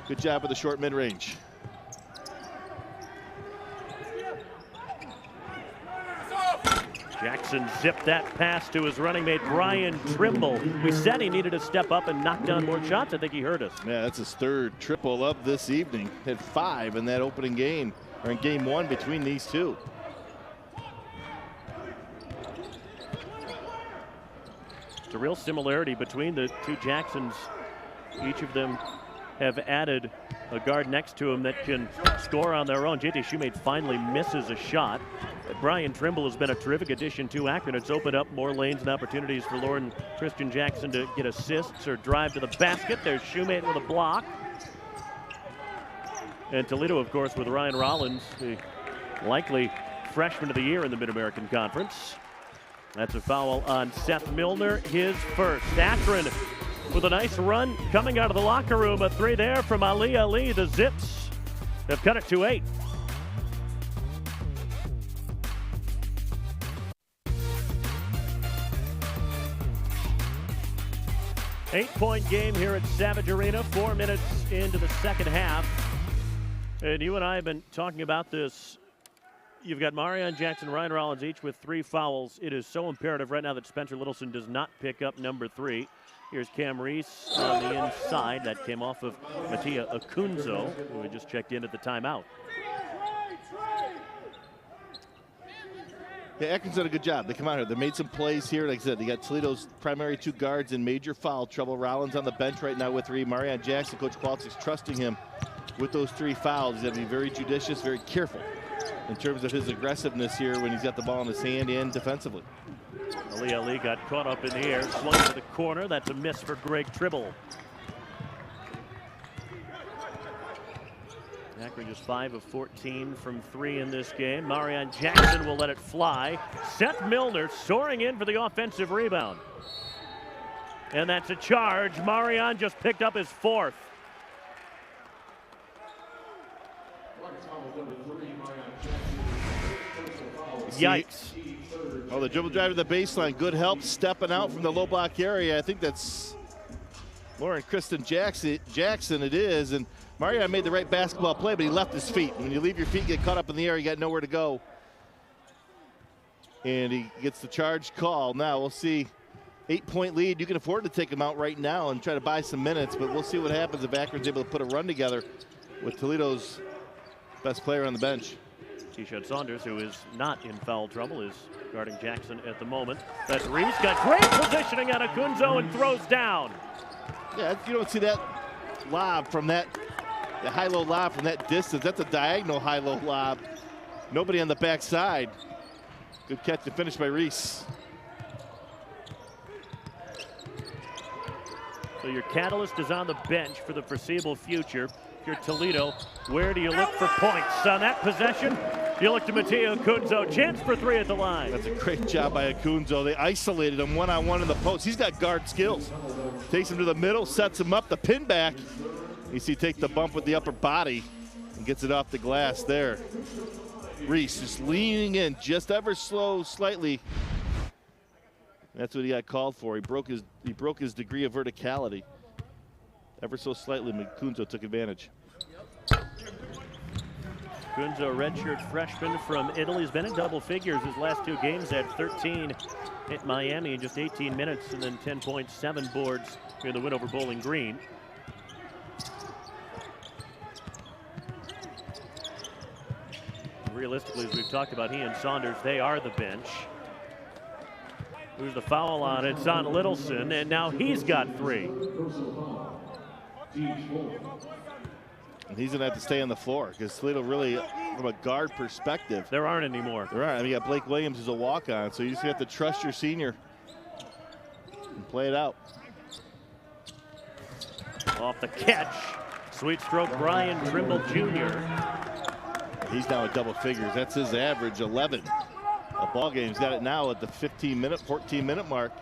Good job with the short mid-range. Jackson zipped that pass to his running mate, Brian Trimble. We said he needed to step up and knock down more shots. I think he hurt us. Yeah, that's his 3rd triple of this evening. Had 5 in that opening game, or in game 1 between these two. It's a real similarity between the two Jacksons. Each of them have added a guard next to him that can score on their own. JT Shoemate finally misses a shot. Brian Trimble has been a terrific addition to Akron. It's opened up more lanes and opportunities for Lauren Christian Jackson to get assists or drive to the basket. There's Shoemate with a block. And Toledo, of course, with Ryan Rollins, the likely freshman of the year in the Mid-American Conference. That's a foul on Seth Milner, his first. Akron with a nice run coming out of the locker room. A 3 there from Ali. The Zips have cut it to 8. Eight-point game here at Savage Arena, 4 minutes into the second half. And you and I have been talking about this. You've got Marion Jackson, Ryan Rollins, each with 3 fouls. It is so imperative right now that Spencer Littleson does not pick up number 3. Here's Cam Reese on the inside. That came off of Mattia Acunzo, who had just checked in at the timeout. Yeah, Akron's done a good job. They come out here. They made some plays here. Like I said, they got Toledo's primary 2 guards in major foul trouble. Rollins on the bench right now with 3. Marion Jackson, Coach Kowalczyk's trusting him with those 3 fouls. He's got to be very judicious, very careful in terms of his aggressiveness here when he's got the ball in his hand and defensively. Ali got caught up in the air, swung to the corner. That's a miss for Greg Tribble. Akron just 5 of 14 from 3 in this game. Marion Jackson will let it fly. Seth Milner soaring in for the offensive rebound. And that's a charge. Marion just picked up his 4th. Yikes. Oh, the dribble drive to the baseline. Good help stepping out from the low block area. I think that's Lauren Kristen Jackson it is. And Marion made the right basketball play, but he left his feet. When you leave your feet, get caught up in the air, you got nowhere to go. And he gets the charge call. Now we'll see. 8-point lead. You can afford to take him out right now and try to buy some minutes, but we'll see what happens if Akron's able to put a run together with Toledo's best player on the bench. Keyshawn Saunders, who is not in foul trouble, is guarding Jackson at the moment. That's Reese, got great positioning on Akunzo and throws down. Yeah, you don't see that lob from the high-low lob from that distance. That's a diagonal high-low lob. Nobody on the backside. Good catch to finish by Reese. So your catalyst is on the bench for the foreseeable future. If you're Toledo, where do you look for points? On that possession, you look to Mateo Akunzo. Chance for three at the line. That's a great job by Akunzo. They isolated him one-on-one in the post. He's got guard skills. Takes him to the middle, sets him up, the pin back. You see take the bump with the upper body and gets it off the glass there. Reese just leaning in just ever slightly. That's what he got called for. He broke his degree of verticality. Ever so slightly, Akunzo took advantage. Akunzo, redshirt freshman from Italy, has been in double figures his last two games at 13 at Miami in just 18 minutes, and then 10.7 boards in the win over Bowling Green. Realistically, as we've talked about, he and Saunders, they are the bench. There's the foul on it. It's on Littleson, and now he's got three. And he's going to have to stay on the floor because Toledo really, from a guard perspective. There aren't any more. There aren't. I mean, you got Blake Williams who's a walk-on, so you just have to trust your senior and play it out. Off the catch. Sweet stroke, Brian Trimble Jr. He's now at double figures. That's his average, 11. A ball game. He's got it now at the 14-minute mark.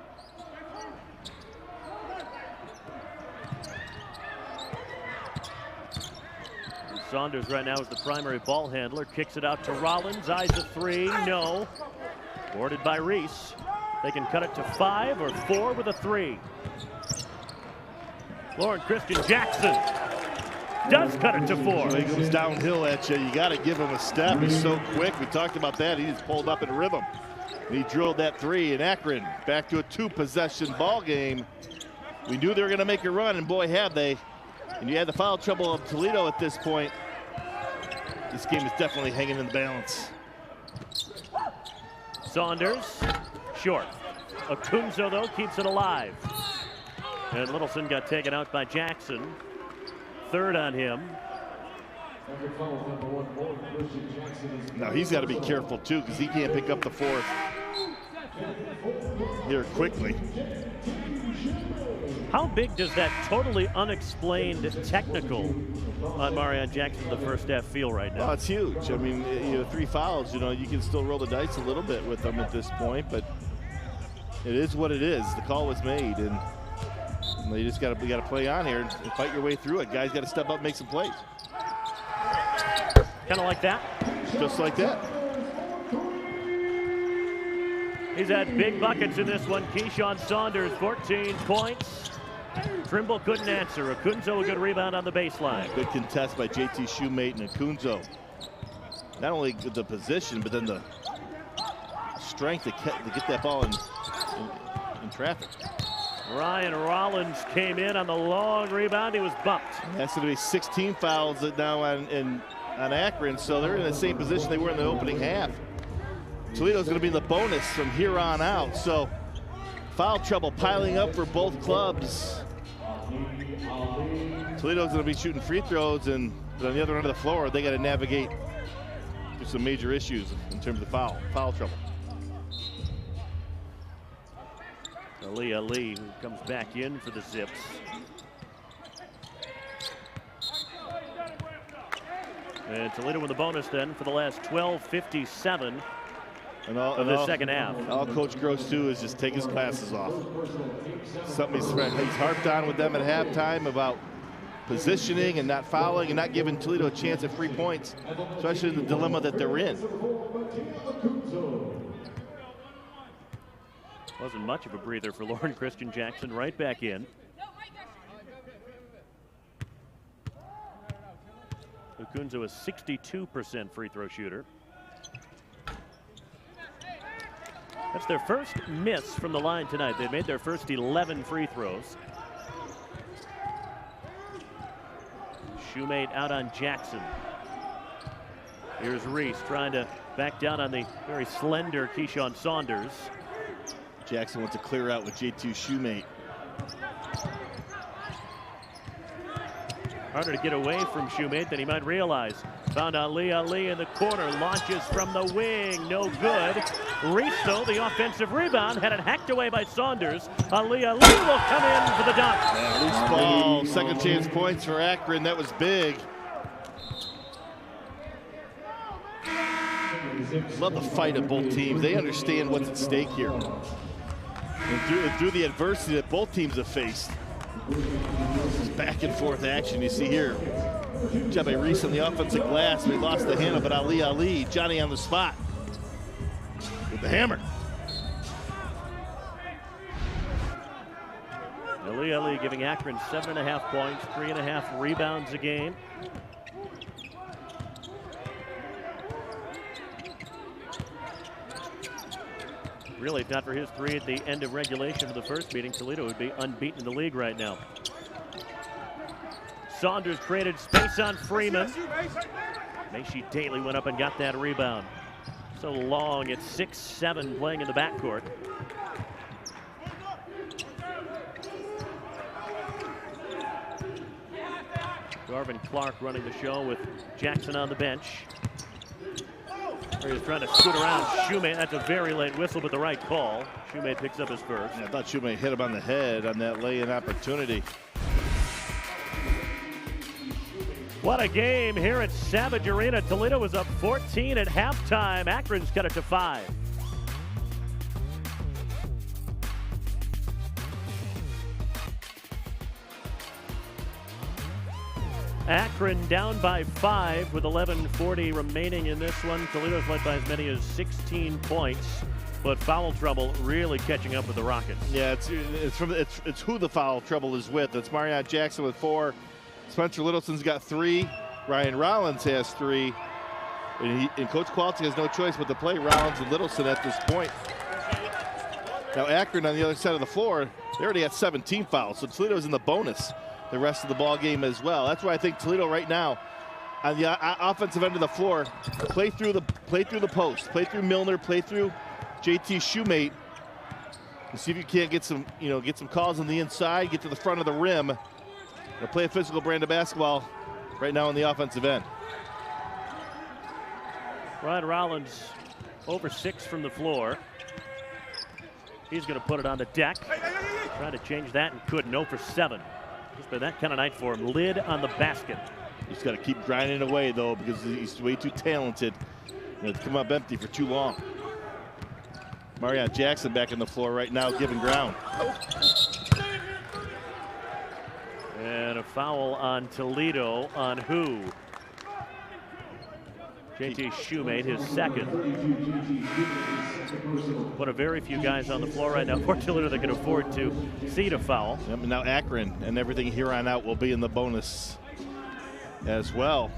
Saunders right now is the primary ball handler. Kicks it out to Rollins. Eyes a three. No. Boarded by Reese. They can cut it to 5 or 4 with a 3. Lauren Christian Jackson does cut it to 4. When he comes downhill at you, you got to give him a step. He's so quick. We talked about that. He just pulled up in rhythm. And he drilled that 3 in Akron. Back to a 2-possession ball game. We knew they were going to make a run, and boy, have they. And you had the foul trouble of Toledo at this point. This game is definitely hanging in the balance. Saunders, short. Akunzo, though, keeps it alive. And Littleson got taken out by Jackson. 3rd on him. Now he's got to be careful, too, because he can't pick up the 4th here quickly. How big does that totally unexplained technical on Marion Jackson in the first half feel right now? Well, it's huge. I mean, 3 fouls, you can still roll the dice a little bit with them at this point, but it is what it is. The call was made, and you just got to play on here and fight your way through it. Guys got to step up and make some plays. Kind of like that? Just like that. He's had big buckets in this one. Keyshawn Saunders, 14 points. Trimble couldn't answer. Akunzo, a good rebound on the baseline. Good contest by JT Shoemate and Akunzo. Not only the position, but then the strength to get that ball in traffic. Ryan Rollins came in on the long rebound. He was bumped. That's going to be 16 fouls now on Akron, so they're in the same position they were in the opening half. Toledo's going to be in the bonus from here on out, so foul trouble piling up for both clubs. Toledo's going to be shooting free throws, but on the other end of the floor, they got to navigate through some major issues in terms of foul trouble. Aaliyah Lee, who comes back in for the Zips. And Toledo with the bonus then for the last 12:57 of the second half. All Coach Gross do is just take his glasses off. Something he's harped on with them at halftime about positioning and not fouling and not giving Toledo a chance at free points, especially in the dilemma that they're in. Wasn't much of a breather for Lauren Christian Jackson. Right back in. Okunzo is 62% free throw shooter. That's their first miss from the line tonight. They've made their first 11 free throws. Shoemate out on Jackson. Here's Reese trying to back down on the very slender Keyshawn Saunders. Jackson wants to clear out with J2 Shoemate. Harder to get away from Shoemate than he might realize. Found Ali in the corner, launches from the wing, no good. Reese, though, the offensive rebound, had it hacked away by Saunders. Ali will come in for the dunk. Yeah, loose ball, second chance points for Akron. That was big. Love the fight of both teams. They understand what's at stake here. And through the adversity that both teams have faced. This is back and forth action you see here. Good job by Reese on the offensive glass. They lost the handle, but Ali, Johnny on the spot with the hammer. Ali giving Akron 7.5 points, 3.5 rebounds a game. Really, if not for his three at the end of regulation for the first meeting, Toledo would be unbeaten in the league right now. Saunders created space on Freeman. Macy Daly went up and got that rebound. So long, it's 6-7 playing in the backcourt. Garvin Clark running the show with Jackson on the bench. He's trying to scoot around Shoemate. That's a very late whistle, but the right call. Shoemate picks up his first. Yeah, I thought Shoemate hit him on the head on that lay-in opportunity. What a game here at Savage Arena. Toledo was up 14 at halftime. Akron's cut it to 5. Akron down by 5 with 11:40 remaining in this one. Toledo's led by as many as 16 points, but foul trouble really catching up with the Rockets. Yeah, it's who the foul trouble is with. It's Marion Jackson with 4. Spencer Littleson's got 3. Ryan Rollins has 3. And Coach Quality has no choice but to play Rollins and Littleson at this point. Now Akron on the other side of the floor, they already had 17 fouls, so Toledo's in the bonus the rest of the ball game as well. That's why I think Toledo right now on the offensive end of the floor, play through the post, play through Milner, play through JT Shoemate, and see if you can't get some calls on the inside, get to the front of the rim, and play a physical brand of basketball right now on the offensive end. Ryan Rollins over 6 from the floor. He's going to put it on the deck. Trying to change that and couldn't. 0 for 7. It's been that kind of night for him. Lid on the basket. He's got to keep grinding away, though, because he's way too talented. To come up empty for too long. Marion Jackson back on the floor right now, giving ground. And a foul on Toledo on who? JT Shoemate, his second. One of very few guys on the floor right now for Toledo that can afford to cede a foul. Yep, and now Akron and everything here on out will be in the bonus as well.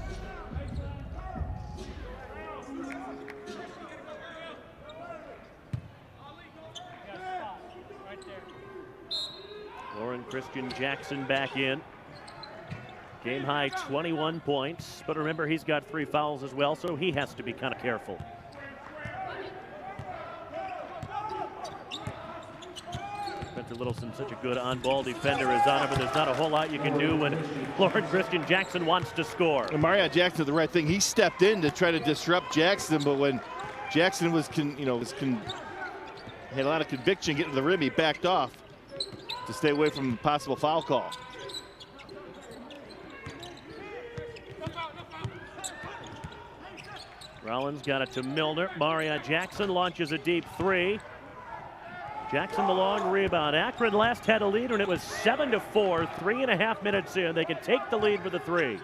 Lauren Christian Jackson back in. Game high 21 points, but remember he's got 3 fouls as well, so he has to be kind of careful. Spencer Littleson, such a good on-ball defender, is on him, but there's not a whole lot you can do when Lauren Christian Jackson wants to score. And Marion Jackson did the right thing. He stepped in to try to disrupt Jackson, but when Jackson had a lot of conviction getting to the rim, he backed off to stay away from a possible foul call. Rollins got it to Milner. Marion Jackson launches a deep 3. Jackson the long rebound. Akron last had a lead when it was 7-4. 3.5 minutes in. They can take the lead with a three.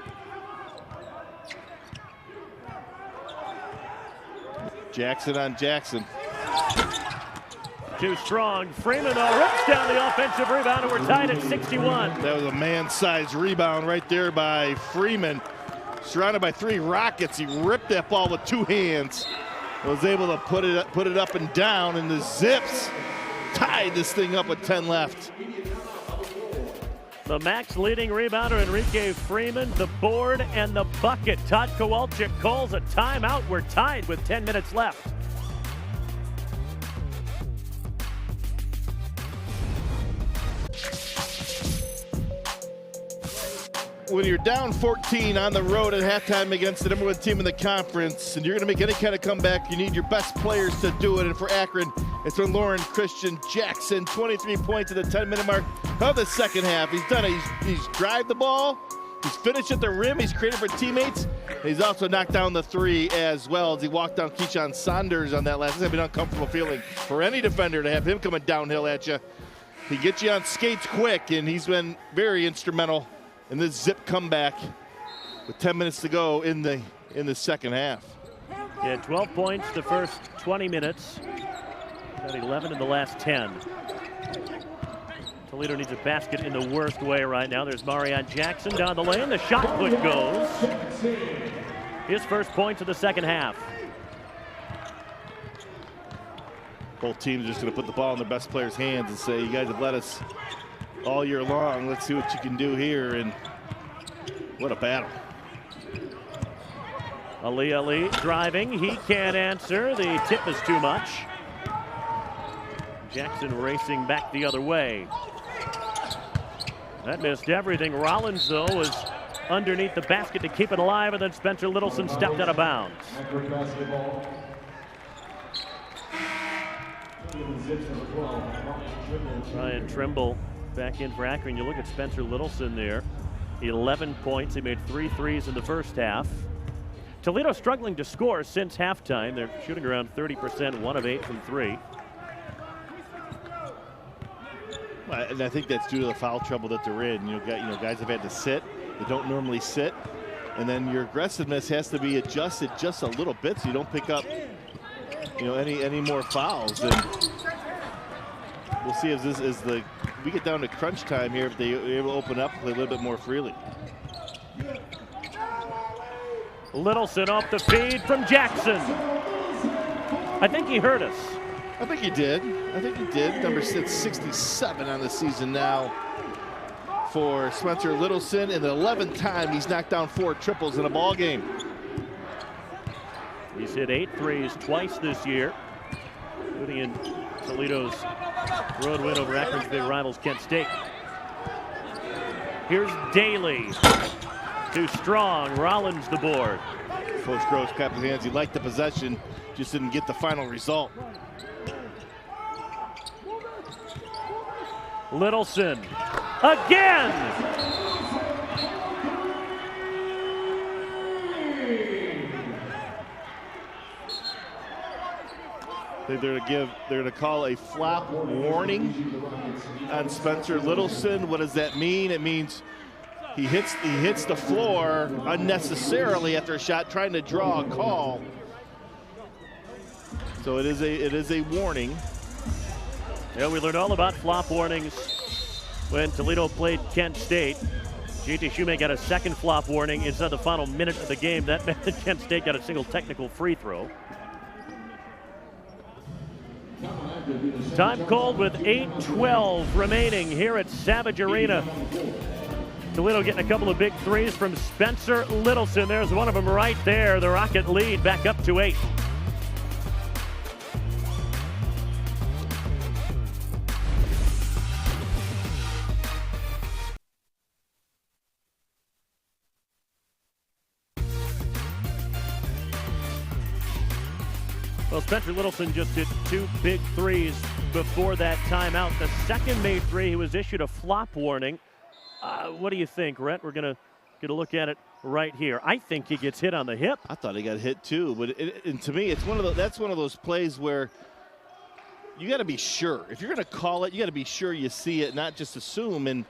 Jackson on Jackson. Too strong. Freeman rips down the offensive rebound, and we're tied at 61. That was a man-sized rebound right there by Freeman. Surrounded by three Rockets, he ripped that ball with two hands. Was able to put it up and down, and the Zips tied this thing up with 10 left. The Max leading rebounder, Enrique Freeman, the board and the bucket. Todd Kowalczyk calls a timeout. We're tied with 10 minutes left. When you're down 14 on the road at halftime against the number one team in the conference, and you're going to make any kind of comeback, you need your best players to do it. And for Akron, it's from Lauren Christian Jackson. 23 points at the 10-minute mark of the second half. He's done it. He's drive the ball. He's finished at the rim. He's created for teammates. He's also knocked down the three as well as he walked down Keyshawn Saunders on that last. This has been an uncomfortable feeling for any defender to have him coming downhill at you. He gets you on skates quick, and he's been very instrumental in this Zip comeback with 10 minutes to go in the second half. He had 12 points the first 20 minutes. Got 11 in the last 10. Toledo needs a basket in the worst way right now. There's Marion Jackson down the lane. The shot put goes. His first points of the second half. Both teams are just going to put the ball in their best players' hands and say, you guys have let us all year long. Let's see what you can do here. And what a battle. Ali driving. He can't answer. The tip is too much. Jackson racing back the other way. That missed everything. Rollins, though, was underneath the basket to keep it alive, and then Spencer Littleson stepped out of bounds. Ryan Trimble back in for Akron. You look at Spencer Littleson there. 11 points. He made 3 threes in the first half. Toledo struggling to score since halftime. They're shooting around 30%, 1 of 8 from 3. And I think that's due to the foul trouble that they're in. Guys have had to sit. They don't normally sit. And then your aggressiveness has to be adjusted just a little bit so you don't pick up, any more fouls. And we'll see if we get down to crunch time here, if they're able to open up and play a little bit more freely. Littleson off the feed from Jackson. I think he hurt us. I think he did. Number 67 on the season now for Spencer Littleson. And the 11th time he's knocked down 4 triples in a ball game. He's hit 8 threes twice this year, including in Toledo's road win over Akron's big rivals, Kent State. Here's Daly. Too strong. Rollins the board. Coach Gross clapped his hands. He liked the possession, just didn't get the final result. Littleson again. They're going to call a flop warning on Spencer Littleson. What does that mean? It means he hits the floor unnecessarily after a shot, trying to draw a call. So it is a warning. Yeah, we learned all about flop warnings when Toledo played Kent State. G.T. Shoemake got a second flop warning inside the final minute of the game. That meant that Kent State got a single technical free throw. Time called with 8:12 remaining here at Savage Arena. Toledo getting a couple of big threes from Spencer Littleson. There's one of them right there. The Rocket lead back up to 8. Well, Spencer Littleson just hit 2 big threes before that timeout. The second made 3, he was issued a flop warning. What do you think, Rhett? We're gonna look at it right here. I think he gets hit on the hip. I thought he got hit too, but and to me, it's that's one of those plays where you got to be sure. If you're going to call it, you got to be sure you see it, not just assume. And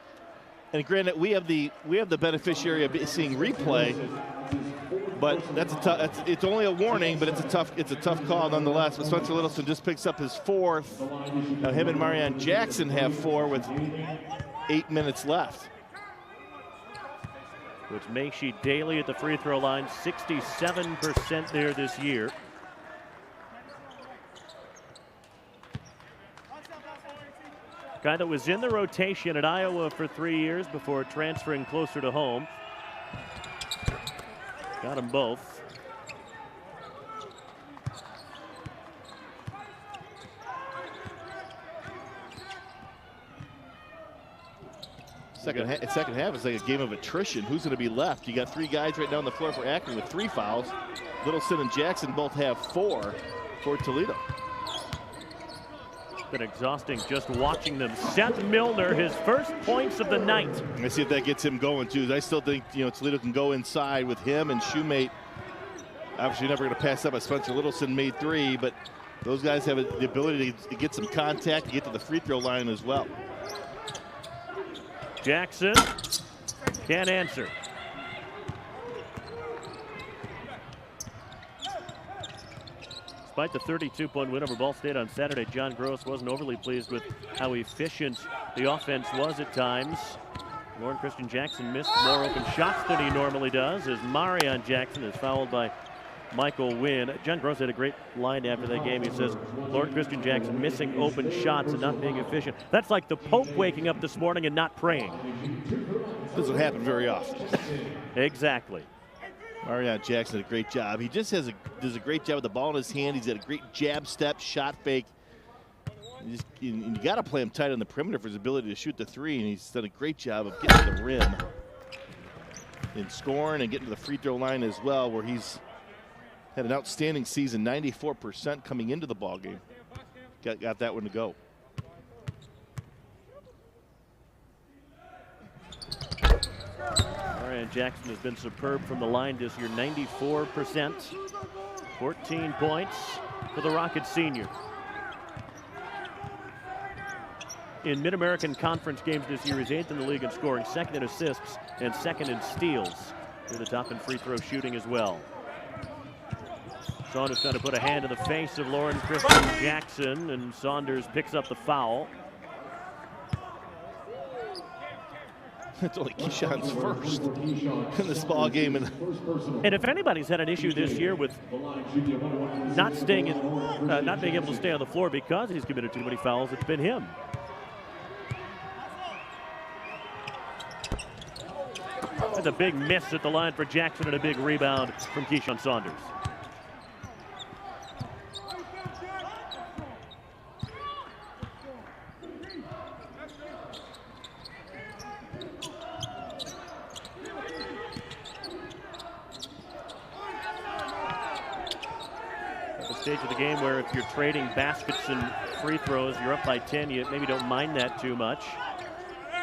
granted, we have the beneficiary of seeing replay, but it's only a warning, but it's a tough call nonetheless. But Spencer Littleson just picks up his 4th. Now him and Marion Jackson have 4 with 8 minutes left. Which makes she Daly at the free throw line, 67% there this year. Guy that was in the rotation at Iowa for 3 years before transferring closer to home. Got them both. Second half is like a game of attrition. Who's going to be left? You got 3 guys right now on the floor for Akron with 3 fouls. Littleson and Jackson both have 4 for Toledo. Been exhausting just watching them. Seth Milner, his first points of the night. Let's see if that gets him going too. I still think Toledo can go inside with him and Shoemate. Obviously, never going to pass up. Spencer Littleson made 3, but those guys have the ability to get some contact, to get to the free throw line as well. Jackson can't answer. Despite the 32-point win over Ball State on Saturday, John Gross wasn't overly pleased with how efficient the offense was at times. Lauren Christian Jackson missed more open shots than he normally does as Marion Jackson is fouled by Michael Wynn. John Gross had a great line after that game. He says, Lauren Christian Jackson missing open shots and not being efficient. That's like the Pope waking up this morning and not praying. Doesn't happen very often. Exactly. Marion Jackson did a great job. He just does a great job with the ball in his hand. He's got a great jab step, shot fake. You got to play him tight on the perimeter for his ability to shoot the 3, and he's done a great job of getting to the rim and scoring and getting to the free throw line as well, where he's had an outstanding season, 94% coming into the ball game. Got that one to go. Marion Jackson has been superb from the line this year, 94%. 14 points for the Rocket senior. In Mid-American Conference games this year, he's 8th in the league in scoring, 2nd in assists, and 2nd in steals. Near the top in free throw shooting as well. Saunders trying to put a hand in the face of Lauren Christian Jackson, and Saunders picks up the foul. It's only Keyshawn's first in this ball game. And if anybody's had an issue this year with not being able to stay on the floor because he's committed too many fouls, it's been him. That's a big miss at the line for Jackson and a big rebound from Keyshawn Saunders. Stage of the game where if you're trading baskets and free throws, you're up by 10, you maybe don't mind that too much.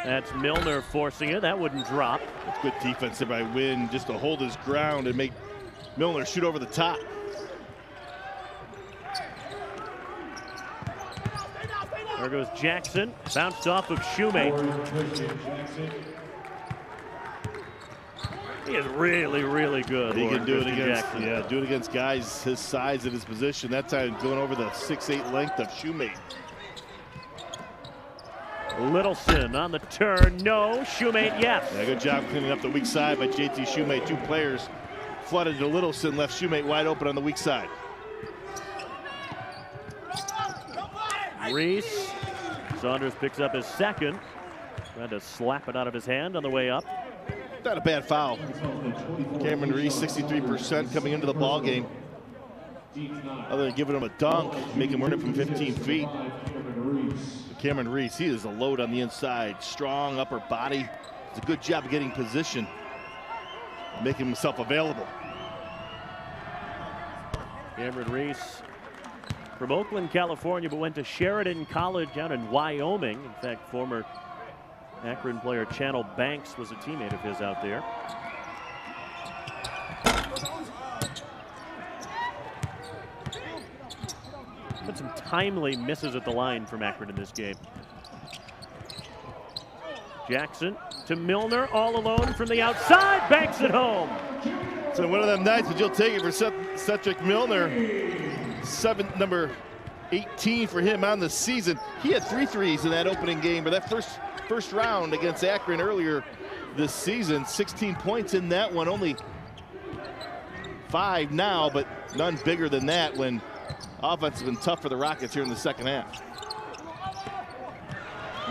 That's Milner forcing it. That wouldn't drop. It's good defense by Wynn just to hold his ground and make Milner shoot over the top. There goes Jackson. Bounced off of Shoemate. He is really, really good. He can do it against, Jackson. yeah, do it against guys his size and his position. That time going over the 6'8" length of Shoemate. Littleson on the turn. No. Shoemate, yes. Yeah, good job cleaning up the weak side by JT Shoemate. 2 players flooded to Littleson, left Shoemate wide open on the weak side. Reese. Saunders picks up his 2nd. Tried to slap it out of his hand on the way up. Not a bad foul. Cameron Reese, 63% coming into the ball game. Other than giving him a dunk, making him run it from 15 feet. Cameron Reese, he is a load on the inside. Strong upper body. Does a good job of getting position, making himself available. Cameron Reese from Oakland, California, but went to Sheridan College down in Wyoming. In fact, former Akron player Channel Banks was a teammate of his out there. But some timely misses at the line from Akron in this game. Jackson to Milner, all alone from the outside, banks it home. So one of them nights, but you'll take it for Cedric Milner. Number 18 for him on the season. He had 3 threes in that opening game, or that first round against Akron earlier this season. 16 points in that one, only 5 now, but none bigger than that when offense has been tough for the Rockets here in the second half.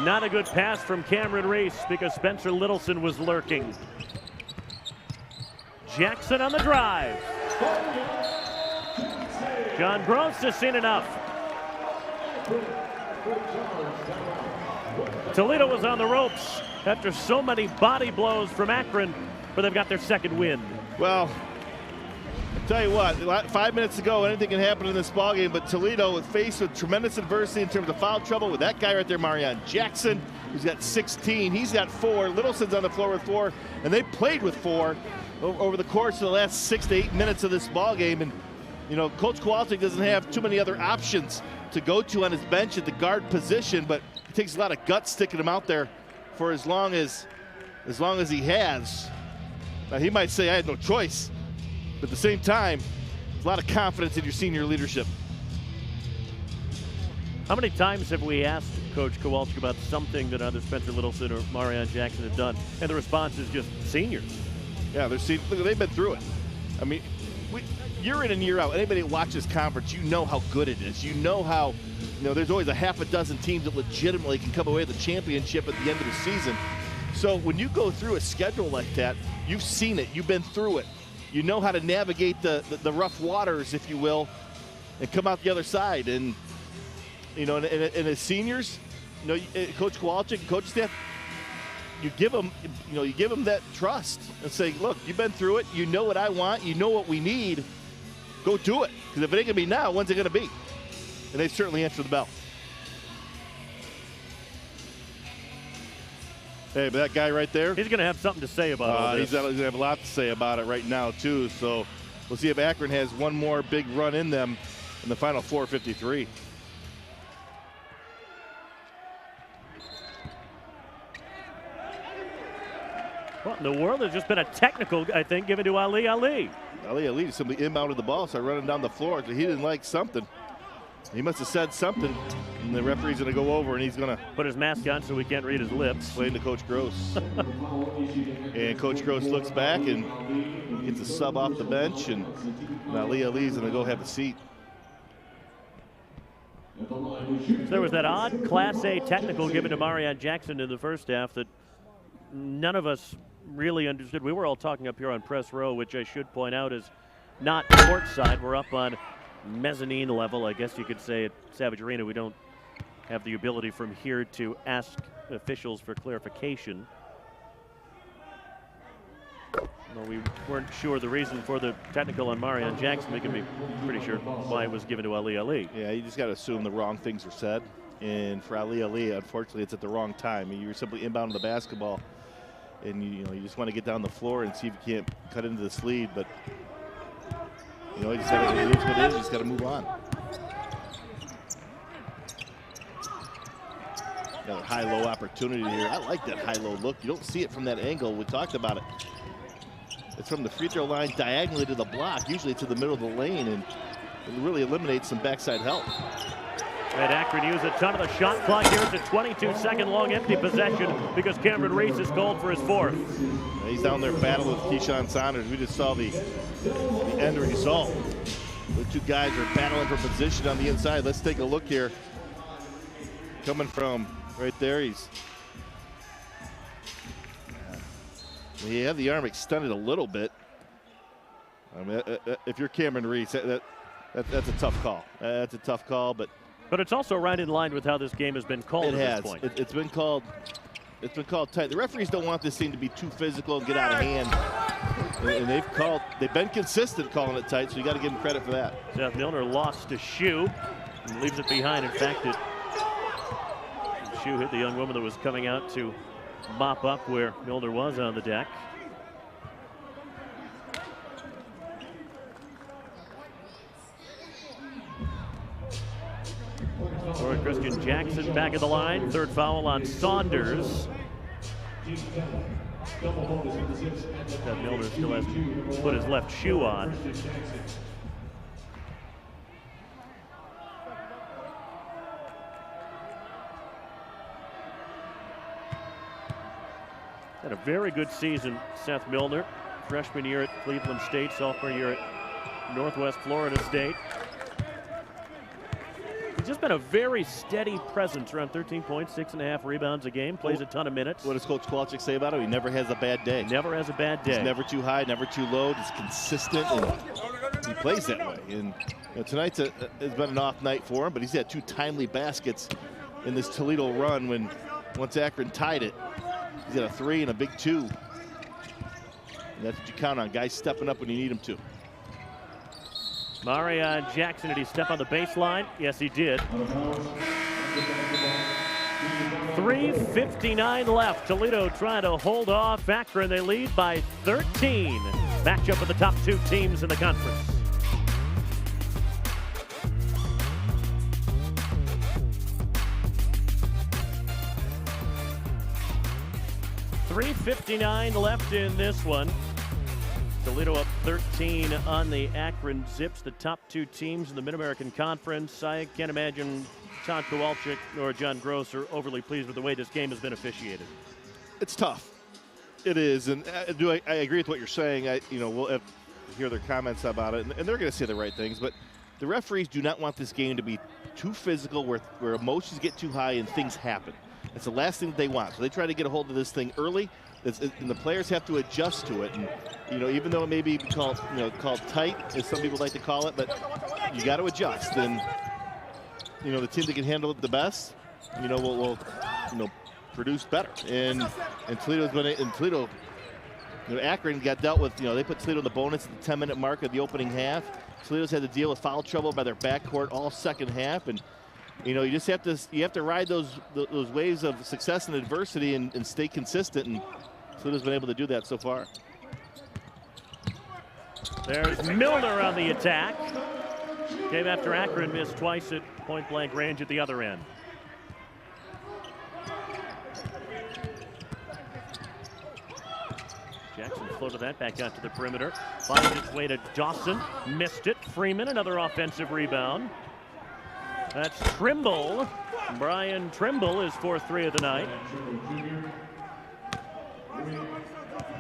Not a good pass from Cameron Reese because Spencer Littleson was lurking. Jackson on the drive. John Gross has seen enough. Toledo was on the ropes after so many body blows from Akron, but they've got their second win. Well, I'll tell you what, 5 minutes ago, anything can happen in this ballgame, but Toledo was faced with tremendous adversity in terms of foul trouble with that guy right there, Marion Jackson, who's got 16. He's got 4. Littleson's on the floor with 4, and they played with 4 over the course of the last 6 to 8 minutes of this ballgame. And, you know, Coach Kowalczyk doesn't have too many other options to go to on his bench at the guard position, but it takes a lot of guts sticking him out there for as long as he has. Now, he might say, I had no choice. But at the same time, there's a lot of confidence in your senior leadership. How many times have we asked Coach Kowalczyk about something that either Spencer Littleson or Marion Jackson have done, and the response is just seniors? Yeah, they've been through it. I mean, year in and year out, anybody that watches conference, you know how good it is. You know how, there's always a half a dozen teams that legitimately can come away with the championship at the end of the season. So when you go through a schedule like that, you've seen it, you've been through it. You know how to navigate the rough waters, if you will, and come out the other side. And, and as seniors, Coach Kowalczyk and coach staff, you give them that trust and say, look, you've been through it. You know what I want. You know what we need. Go do it. Because if it ain't going to be now, when's it going to be? And they certainly answered the bell. Hey, but that guy right there. He's going to have something to say about all this. He's going to have a lot to say about it right now, too. So we'll see if Akron has one more big run in them in the final 4:53. What in the world? There's just been a technical, I think, given to Ali. Ali simply inbounded the ball, started running down the floor. So he didn't like something. He must have said something, and the referee's going to go over, and he's going to put his mask on so we can't read his lips. Explain to Coach Gross. And Coach Gross looks back and gets a sub off the bench, and now Ali's going to go have a seat. So there was that odd Class A technical given to Marion Jackson in the first half that none of us really understood. We were all talking up here on press row, which I should point out is not courtside. We're up on mezzanine level, I guess you could say, at Savage Arena. We don't have the ability from here to ask officials for clarification. Well, we weren't sure the reason for the technical on Marion Jackson. We can be pretty sure why it was given to Ali. Yeah, you just got to assume the wrong things were said. And for Ali, unfortunately, it's at the wrong time. You're simply inbounding the basketball, and you just want to get down the floor and see if you can't cut into this lead. But you just got to, it is what it is. You just got to move on. Another high-low opportunity here. I like that high-low look. You don't see it from that angle. We talked about it. It's from the free throw line diagonally to the block. Usually to the middle of the lane, and it really eliminates some backside help. And Akron used a ton of the shot clock here. It's a 22-second long empty possession because Cameron Reese is called for his fourth. He's down there battling with Keyshawn Saunders. We just saw the end result. The two guys are battling for position on the inside. Let's take a look here. Coming from right there, he had the arm extended a little bit. I mean, if you're Cameron Reese, that's a tough call. That's a tough call, but it's also right in line with how this game has been called. It has. This point. It's been called. It's been called tight. The referees don't want this thing to be too physical and get out of hand. And they've been consistent calling it tight, so you got to give them credit for that. Seth Milner lost to Shoe and leaves it behind. In fact, Shoe hit the young woman that was coming out to mop up where Milner was on the deck. Lauren Christian Jackson back at the line. Third foul on Saunders. Seth Milner still hasn't put his left shoe on. Had a very good season, Seth Milner. Freshman year at Cleveland State, sophomore year at Northwest Florida State. He's just been a very steady presence, around 13 points, 6.5 rebounds a game, plays a ton of minutes. What does Coach Kowalczyk say about him? He never has a bad day. Never has a bad day. He's never too high, never too low. He's consistent, and he plays that way. And tonight's has been an off night for him, but he's had 2 timely baskets in this Toledo run when once Akron tied it. He's got a 3 and a big 2. And that's what you count on, guys stepping up when you need them to. Marion Jackson, did he step on the baseline? Yes, he did. 3:59 left. Toledo trying to hold off Akron. They lead by 13. Matchup of the top 2 teams in the conference. .359 left in this one. Toledo up 13 on the Akron Zips, the top 2 teams in the Mid-American Conference. I can't imagine Todd Kowalczyk nor John Gross are overly pleased with the way this game has been officiated. It's tough. It is, and I agree with what you're saying. We'll hear their comments about it, and they're going to say the right things, but the referees do not want this game to be too physical where emotions get too high and things happen. It's the last thing that they want. So they try to get a hold of this thing early, and the players have to adjust to it. And even though it may be called tight, as some people like to call it, but you got to adjust. And the team that can handle it the best, will produce better. And Toledo's been in Toledo. Akron got dealt with. They put Toledo in the bonus at the 10-minute mark of the opening half. Toledo's had to deal with foul trouble by their backcourt all second half, and you just have to ride those waves of success and adversity and stay consistent, and Toledo's been able to do that so far. There's Milner on the attack. Came after Akron missed twice at point-blank range at the other end. Jackson floated that back out to the perimeter. Finds its way to Dawson. Missed it. Freeman, another offensive rebound. That's Trimble. Brian Trimble, his 4th 3 of the night.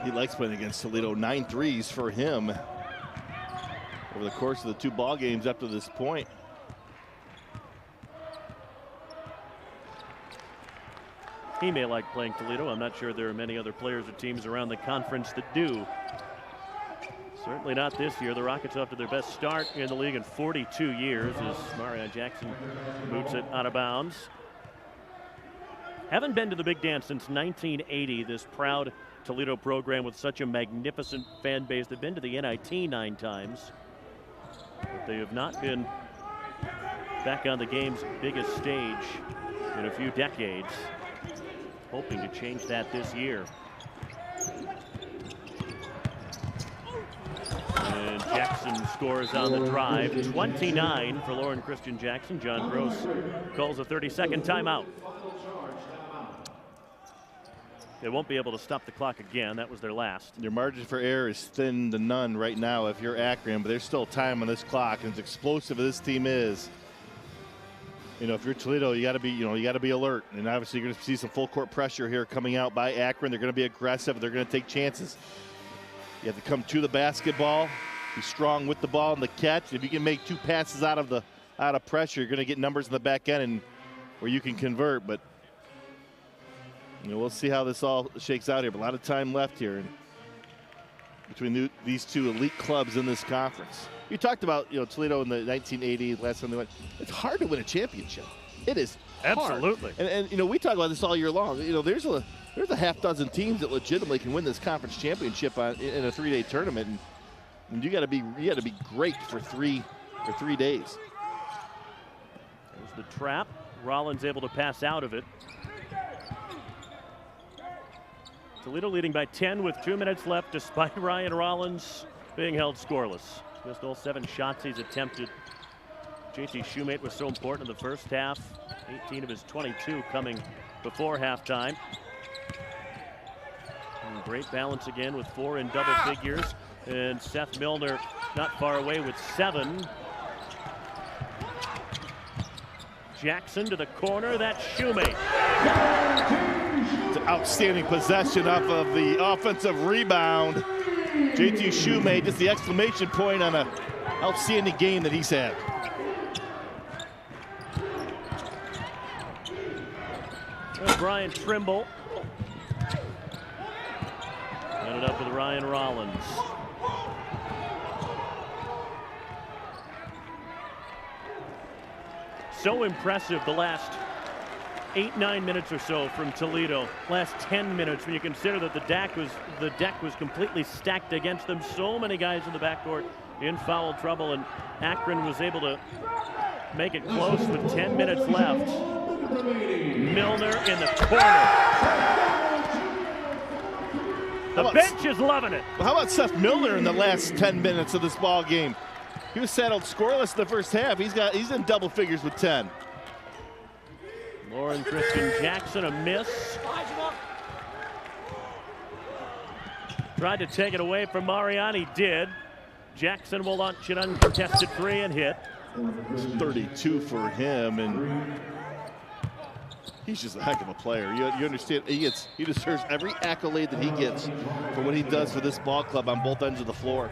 He likes playing against Toledo. 9 threes for him over the course of the 2 ball games up to this point. He may like playing Toledo. I'm not sure there are many other players or teams around the conference that do. Certainly not this year. The Rockets off to their best start in the league in 42 years as Marion Jackson boots it out of bounds. Haven't been to the big dance since 1980, this proud Toledo program with such a magnificent fan base. They've been to the NIT 9 times, but they have not been back on the game's biggest stage in a few decades. Hoping to change that this year. And Jackson scores on the drive. 29 for Lauren Christian Jackson. John Gross calls a 30-second timeout. They won't be able to stop the clock again. That was their last. Your margin for error is thin to none right now if you're Akron, but there's still time on this clock, and as explosive as this team is, if you're Toledo, you got to be alert. And obviously, you're going to see some full court pressure here coming out by Akron. They're going to be aggressive. They're going to take chances. You have to come to the basketball, be strong with the ball and the catch. If you can make 2 passes out of pressure, you're going to get numbers in the back end and where you can convert. But we'll see how this all shakes out here. But a lot of time left here between these 2 elite clubs in this conference. You talked about Toledo in the 1980 last time they went. It's hard to win a championship. It is hard. Absolutely. And we talk about this all year long. There's a half dozen teams that legitimately can win this conference championship in a 3-day tournament, and you got to be great for 3 days. There's the trap. Rollins able to pass out of it. Toledo leading by 10 with 2 minutes left, despite Ryan Rollins being held scoreless. Missed all 7 shots he's attempted JT Shoemate was so important in the first half. 18 of his 22 coming before halftime. And great balance again with 4 in double figures. And Seth Milner not far away with 7. Jackson to the corner, that's Shoemate. It's an outstanding possession off of the offensive rebound. JT Shoemate, just the exclamation point on an outstanding game that he's had. And Brian Trimble. Ended up with Ryan Rollins. So impressive the last 8-9 minutes or so from Toledo. Last 10 minutes when you consider that the deck was completely stacked against them. So many guys in the backcourt in foul trouble, and Akron was able to make it close with 10 minutes left. Milner in the corner. The bench is loving it. How about Seth Milner in the last 10 minutes of this ball game? He was saddled scoreless in the first half. He's in double figures with 10. Lauren Christian Jackson, a miss. Tried to take it away from Mariani, did. Jackson will launch an uncontested 3 and hit. 32 for him, and he's just a heck of a player. You understand, he deserves every accolade that he gets for what he does for this ball club on both ends of the floor.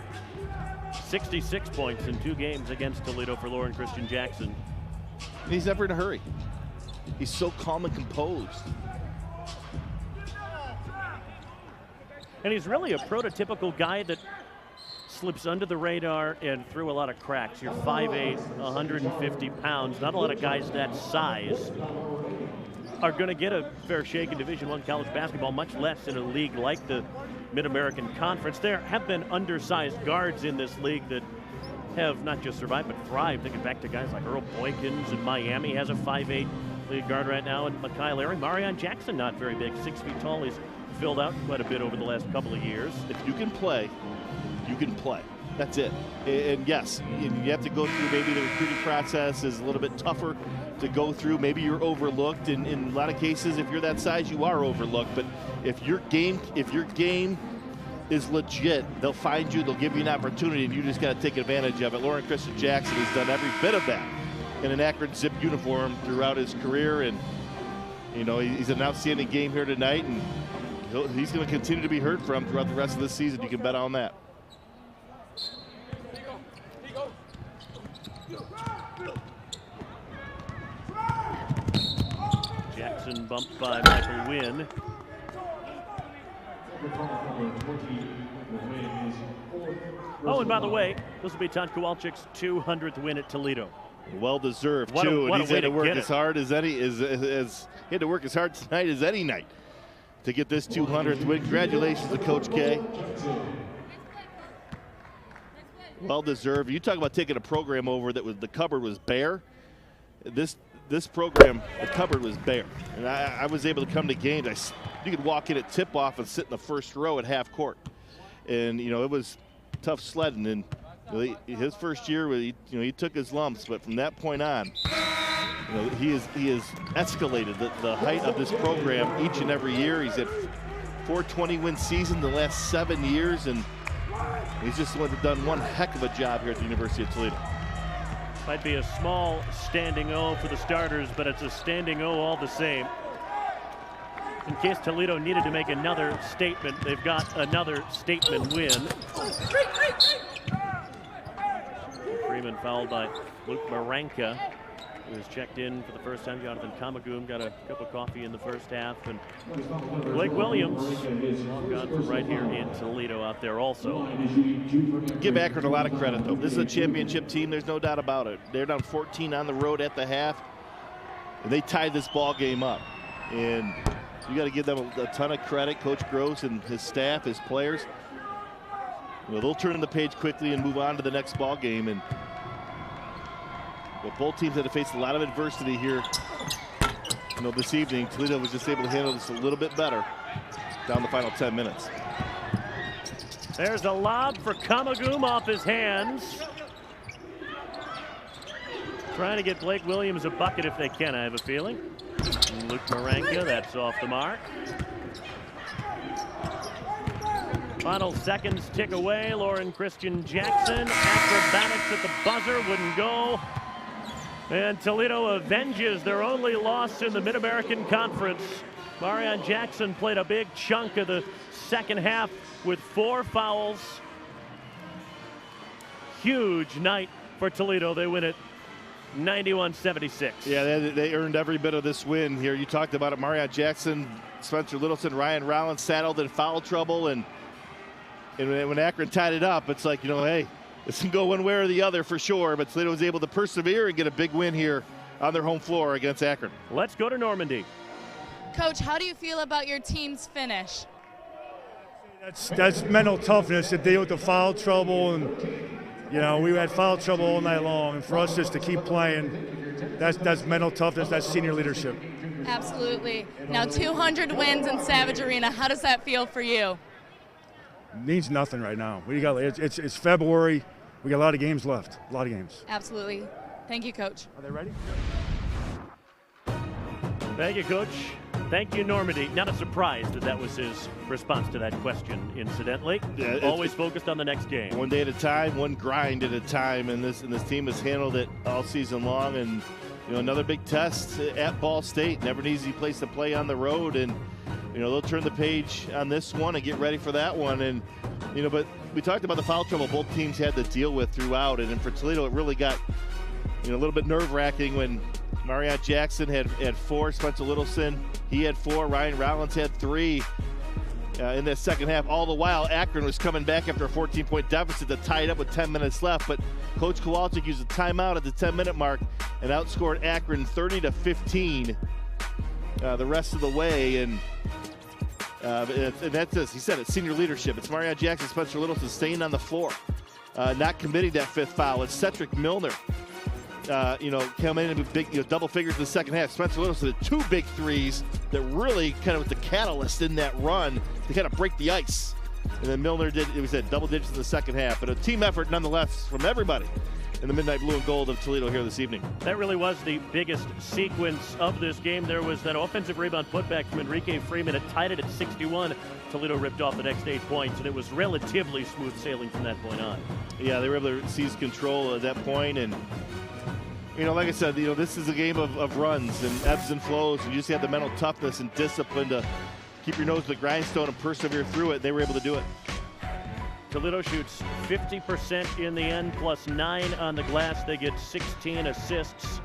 66 points in 2 games against Toledo for Lauren Christian Jackson. And he's never in a hurry. He's so calm and composed. And he's really a prototypical guy that slips under the radar and through a lot of cracks. You're 5'8", 150 pounds. Not a lot of guys that size are going to get a fair shake in Division I college basketball, much less in a league like the Mid-American Conference. There have been undersized guards in this league that have not just survived but thrived. Thinking back to guys like Earl Boykins in Miami has a 5'8" league guard right now, and Mikhail Airing. Marion Jackson, not very big, 6 feet tall. He's filled out quite a bit over the last couple of years. If you can play, you can play. That's it. And yes, you have to go through, maybe the recruiting process is a little bit tougher to go through. Maybe you're overlooked. In a lot of cases, if you're that size, you are overlooked. But if your game is legit, they'll find you, they'll give you an opportunity, and you just got to take advantage of it. Lauren Christian Jackson has done every bit of that in an Akron Zip uniform throughout his career, and you know, he's an outstanding game here tonight, and he's going to continue to be heard from throughout the rest of this season. You can bet on that. Jackson bumped by Michael Wynn. Oh, and by the way, this will be Todd Kowalczyk's 200th win at Toledo. Well deserved too, and he's had to work as hard as he had to work as hard tonight as any night to get this 200th win. Congratulations to Coach K. Well deserved. You talk about taking a program over that was the cupboard was bare. This program, the cupboard was bare, and I was able to come to games. You could walk in at tip-off and sit in the first row at half court, and you know it was tough sledding. And his first year, he took his lumps, but from that point on, he has escalated the height of this program each and every year. He's at 420-win season the last 7 years, and he's just done one heck of a job here at the University of Toledo. Might be a small standing O for the starters, but it's a standing O all the same. In case Toledo needed to make another statement, they've got another statement win. Freeman fouled by Luke Maranka, who was checked in for the first time. Jonathan Kamagum got a cup of coffee in the first half, and Blake Williams gone from right here in Toledo out there also. Give Akron a lot of credit, though. This is a championship team. There's no doubt about it. They're down 14 on the road at the half, and they tied this ball game up. And you got to give them a ton of credit, Coach Gross and his staff, his players. They'll turn the page quickly and move on to the next ball game. And both teams had to face a lot of adversity here. This evening, Toledo was just able to handle this a little bit better down the final 10 minutes. There's a lob for Kamagum off his hands. Trying to get Blake Williams a bucket if they can, I have a feeling. Luke Marenka, that's off the mark. Final seconds tick away. Lauren Christian Jackson, acrobatics at the buzzer, wouldn't go. And Toledo avenges their only loss in the Mid-American Conference. Marion Jackson played a big chunk of the second half with 4 fouls. Huge night for Toledo. They win it 91-76. Yeah, they earned every bit of this win here. You talked about it. Marion Jackson, Spencer Littleton, Ryan Rollins saddled in foul trouble, and when Akron tied it up, it's like, hey, this can go one way or the other for sure, but Toledo was able to persevere and get a big win here on their home floor against Akron. Let's go to Normandy. Coach, how do you feel about your team's finish? That's mental toughness to deal with the foul trouble, and we had foul trouble all night long, and for us just to keep playing, that's mental toughness, that's senior leadership. Absolutely. Now 200 wins in Savage Arena. How does that feel for you? Means nothing right now. It's February. We got a lot of games left. A lot of games. Absolutely. Thank you, Coach. Are they ready? Thank you, Coach. Thank you, Normandy. Not a surprise that was his response to that question, incidentally. Yeah, always focused on the next game. One day at a time, one grind at a time, and this team has handled it all season long. And another big test at Ball State. Never an easy place to play on the road, and they'll turn the page on this one and get ready for that one. And but we talked about the foul trouble both teams had to deal with throughout, and for Toledo it really got a little bit nerve-wracking when Marion Jackson had 4, Spencer Littleton, he had 4, Ryan Rollins had 3 in that second half. All the while, Akron was coming back after a 14-point deficit to tie it up with 10 minutes left, but Coach Kowalczyk used a timeout at the 10-minute mark and outscored Akron 30-15 the rest of the way. And that's this. He said it's senior leadership. It's Marion Jackson, Spencer Littleton staying on the floor, not committing that 5th foul. It's Cedric Milner. Coming in with big, double figures in the second half. Spencer Littleton had 2 big threes that really kind of was the catalyst in that run to kind of break the ice. And then Milner did double digits in the second half. But a team effort nonetheless from everybody in the Midnight Blue and Gold of Toledo here this evening. That really was the biggest sequence of this game. There was that offensive rebound putback from Enrique Freeman. It tied it at 61. Toledo ripped off the next 8 points, and it was relatively smooth sailing from that point on. Yeah, they were able to seize control at that point, and like I said, this is a game of runs and ebbs and flows, and you just have the mental toughness and discipline to keep your nose to the grindstone and persevere through it. They were able to do it. Toledo shoots 50% in the end, plus 9 on the glass. They get 16 assists.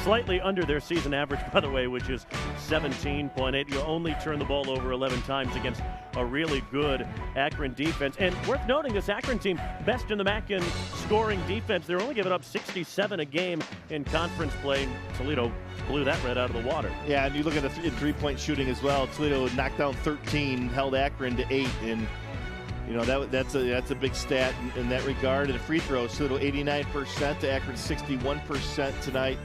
Slightly under their season average, by the way, which is 17.8. You only turn the ball over 11 times against a really good Akron defense. And worth noting, this Akron team, best in the MAC in scoring defense. They're only giving up 67 a game in conference play. Toledo blew that right out of the water. Yeah, and you look at the three-point shooting as well. Toledo knocked down 13, held Akron to 8, and that's a big stat in that regard. And free throws, Toledo 89% to Akron 61% tonight.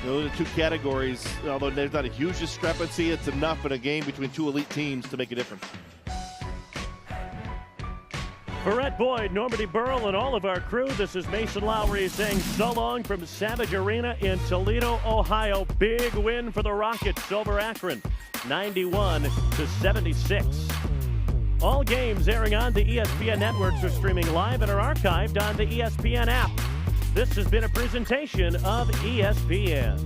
Those are 2 categories. Although there's not a huge discrepancy, it's enough in a game between 2 elite teams to make a difference. For Rhett Boyd, Normandy Burrell, and all of our crew, this is Mason Lowry saying so long from Savage Arena in Toledo, Ohio. Big win for the Rockets over Akron, 91-76. All games airing on the ESPN networks are streaming live and are archived on the ESPN app. This has been a presentation of ESPN.